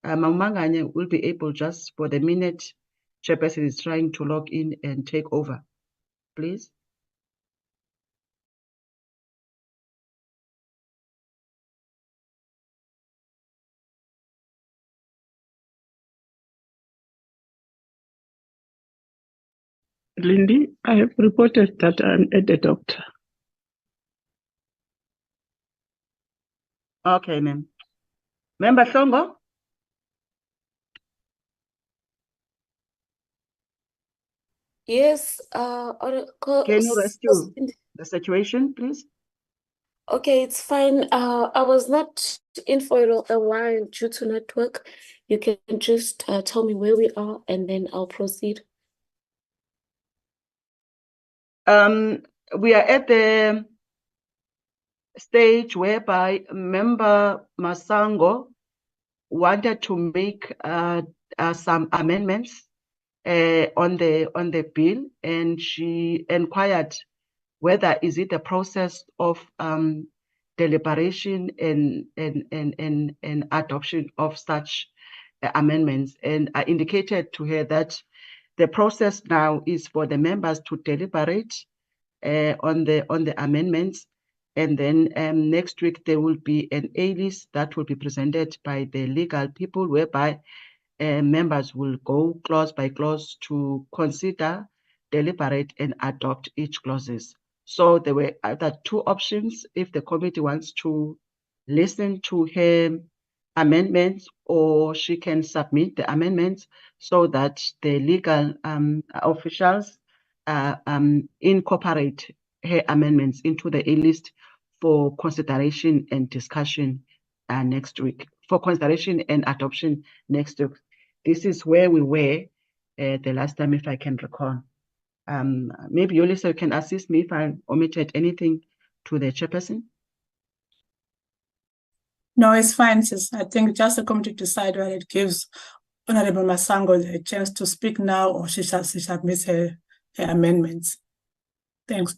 [SPEAKER 2] Mamanganye will be able just for the minute chairperson is trying to log in and take over, please.
[SPEAKER 10] Lindy, I have reported that I'm at the doctor.
[SPEAKER 2] Okay, ma'am. Member Songo?
[SPEAKER 6] Yes,
[SPEAKER 2] Can you rescue the situation, please?
[SPEAKER 6] okay, it's fine. I was not in for a while due to network. You can just tell me where we are and then I'll proceed.
[SPEAKER 2] We are at the stage whereby Member Masango wanted to make some amendments on the bill, and she inquired whether is it a process of deliberation and adoption of such amendments. And I indicated to her that the process now is for the members to deliberate on the amendments, and then next week there will be an A-list that will be presented by the legal people, whereby members will go clause by clause to consider, deliberate, and adopt each clauses. So there were either two options if the committee wants to listen to her amendments, or she can submit the amendments so that the legal officials incorporate her amendments into the A-list for consideration and discussion next week, for consideration and adoption next week. This is where we were the last time, if I can recall. Maybe Yolisa can assist me if I omitted anything to the chairperson?
[SPEAKER 3] No, it's fine, sis. I think just the committee decide whether it gives Honorable Masango a chance to speak now or she submits her amendments. Thanks.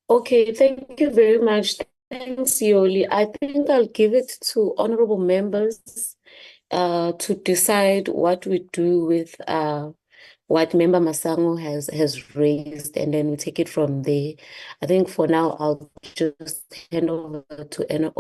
[SPEAKER 6] Okay, thank you very much. Thanks, Yoli. I think I'll give it to honorable members to decide what we do with what Member Masango has raised, and then we take it from there. I think for now, I'll just hand over to an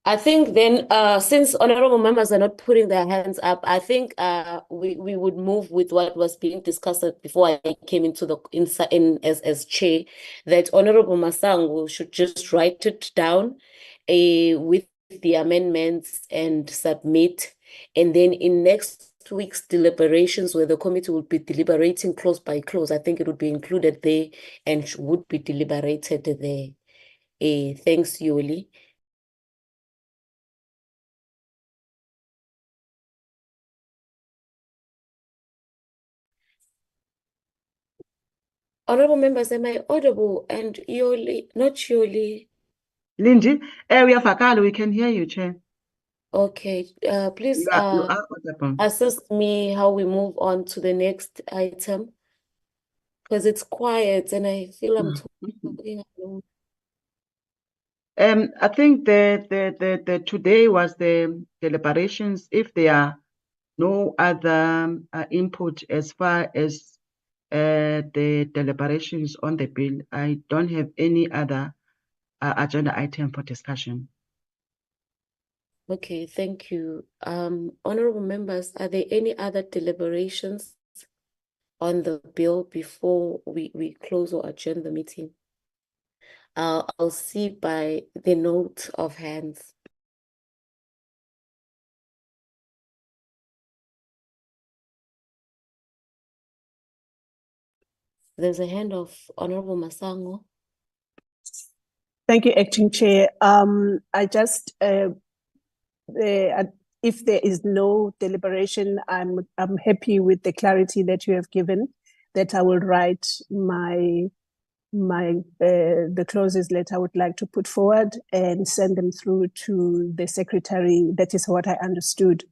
[SPEAKER 6] I think then, since honorable members are not putting their hands up, I think we would move with what was being discussed before I came into the as chair, that honorable Masango should just write it down with the amendments and submit, and then in next week's deliberations, where the committee will be deliberating clause by clause, I think it would be included there and would be deliberated there. Thanks, Yoli. Honorable members, am I audible? And Yoli, not Yoli.
[SPEAKER 2] Lindy, we can hear you, Chair.
[SPEAKER 6] Okay, please
[SPEAKER 2] You are audible.
[SPEAKER 6] assist me how we move on to the next item, because it's quiet and I feel I'm talking alone.
[SPEAKER 2] I think the today was the deliberations. If there are no other input as far as the deliberations on the bill, I don't have any other agenda item for discussion.
[SPEAKER 6] Okay, thank you. Honorable members, are there any other deliberations on the bill before we close or adjourn the meeting? I'll see by the note of hands. There's a hand of Honorable Masango.
[SPEAKER 11] Thank you, Acting Chair. I just, if there is no deliberation, I'm happy with the clarity that you have given, that I will write the clauses that I would like to put forward and send them through to the secretary. That is what I understood,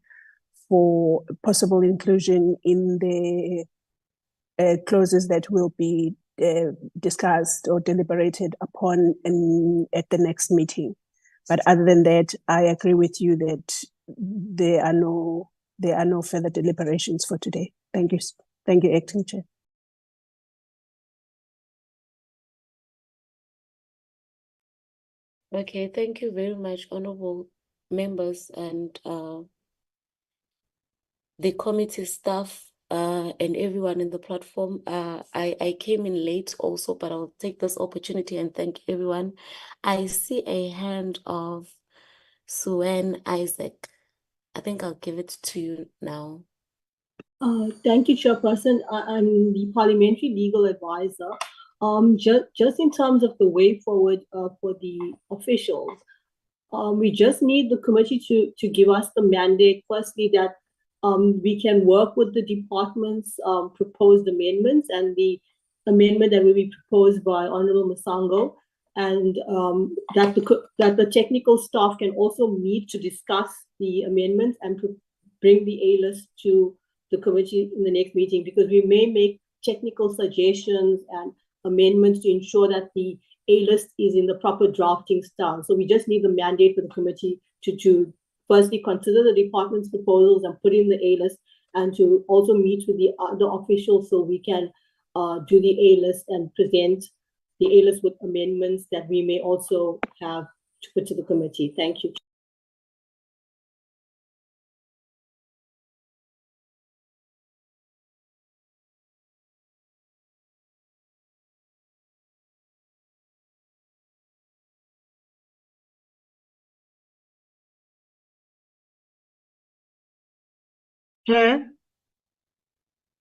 [SPEAKER 11] for possible inclusion in the clauses that will be discussed or deliberated upon at the next meeting. But other than that, I agree with you that there are no further deliberations for today. Thank you. Thank you, Acting Chair.
[SPEAKER 6] Okay, thank you very much, honorable members and the committee staff and everyone in the platform. I came in late also, but I'll take this opportunity and thank everyone. I see a hand of Suen Isaac. I think I'll give it to you now.
[SPEAKER 12] Thank you, Chairperson. I'm the parliamentary legal advisor. Just in terms of the way forward for the officials, we just need the committee to give us the mandate, firstly, that we can work with the department's proposed amendments and the amendment that will be proposed by Honorable Masango, and that the technical staff can also meet to discuss the amendments and to bring the A-list to the committee in the next meeting, because we may make technical suggestions and amendments to ensure that the A-list is in the proper drafting style. So we just need the mandate for the committee to firstly consider the department's proposals and put in the A-list, and to also meet with the other officials so we can do the A list and present the A list with amendments that we may also have to put to the committee. Thank you.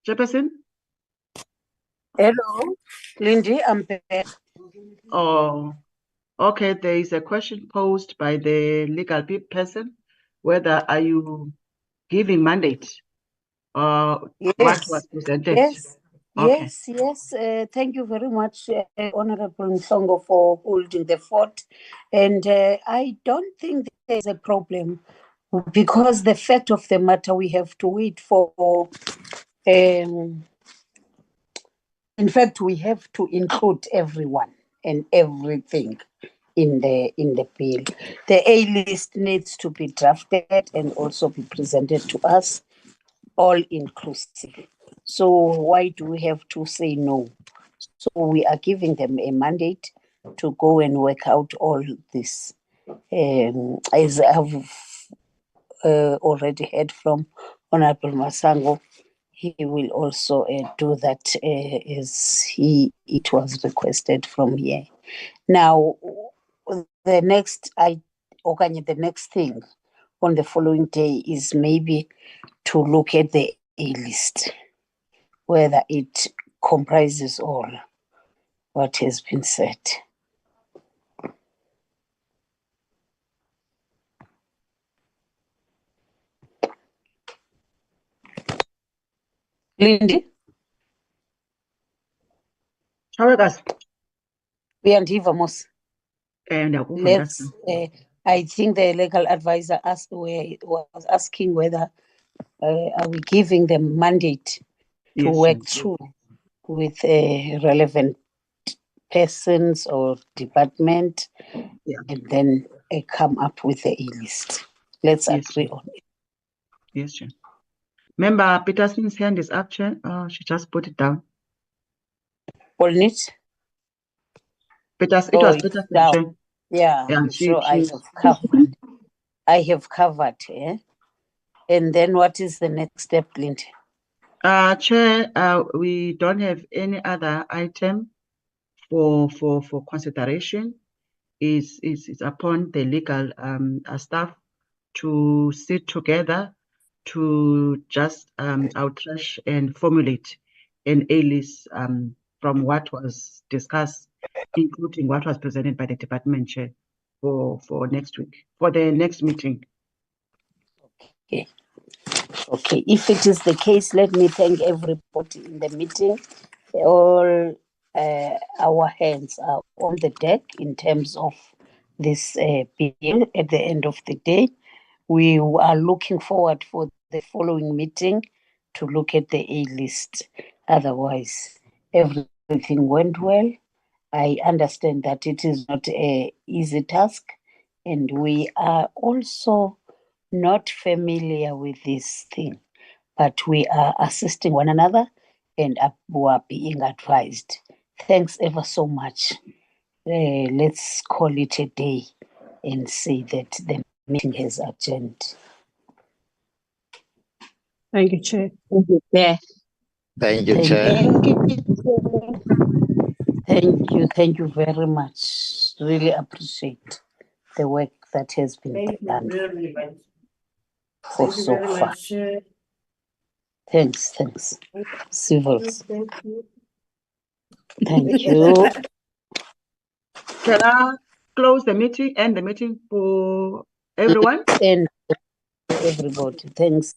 [SPEAKER 2] Chairperson?
[SPEAKER 1] Hello, Lindy, I'm back.
[SPEAKER 2] Oh, okay. There is a question posed by the legal person. Whether are you giving mandate or what was presented?
[SPEAKER 1] Yes,
[SPEAKER 2] Okay.
[SPEAKER 1] yes. Thank you very much, Honorable Mhlongo, for holding the fort. And I don't think there's a problem because the fact of the matter, we have to wait for. In fact, we have to include everyone and everything in the bill. The A list needs to be drafted and also be presented to us, all inclusive. So why do we have to say no? So we are giving them a mandate to go and work out all this. As I've already heard from Honorable Masango, he will also do that as it was requested from here. Now, the next thing on the following day is maybe to look at the A list, whether it comprises all what has been said. Lindy? Uyandiva mos? Let's. I think the legal advisor was asking whether are we giving them mandate to work through with relevant persons or department, and then come up with the A list. Let's agree on it.
[SPEAKER 2] Yes, Chair. Member Peterson's hand is up, Chair. She just put it down.
[SPEAKER 1] Hold it.
[SPEAKER 2] It was Peterson, Chair.
[SPEAKER 1] Yeah, so I have covered. And then what is the next step, Lindy?
[SPEAKER 2] Chair, we don't have any other item for consideration. Is upon the legal staff to sit together to just outrush and formulate an A list from what was discussed, including what was presented by the department chair for next week, for the next meeting.
[SPEAKER 1] Okay, if it is the case, let me thank everybody in the meeting. All our hands are on the deck in terms of this bill. At the end of the day, we are looking forward for the following meeting to look at the A list. Otherwise, everything went well. I understand that it is not an easy task, and we are also not familiar with this thing, but we are assisting one another and we are being advised. Thanks ever so much. Let's call it a day and say that the meeting has adjourned.
[SPEAKER 11] Thank you, Chair.
[SPEAKER 9] Thank you, Chair.
[SPEAKER 1] Thank you very much. Really appreciate the work that has been done for so far. Thanks. Civils. Thank you.
[SPEAKER 2] Can I close the meeting, end the meeting for everyone?
[SPEAKER 1] And everybody. Thanks.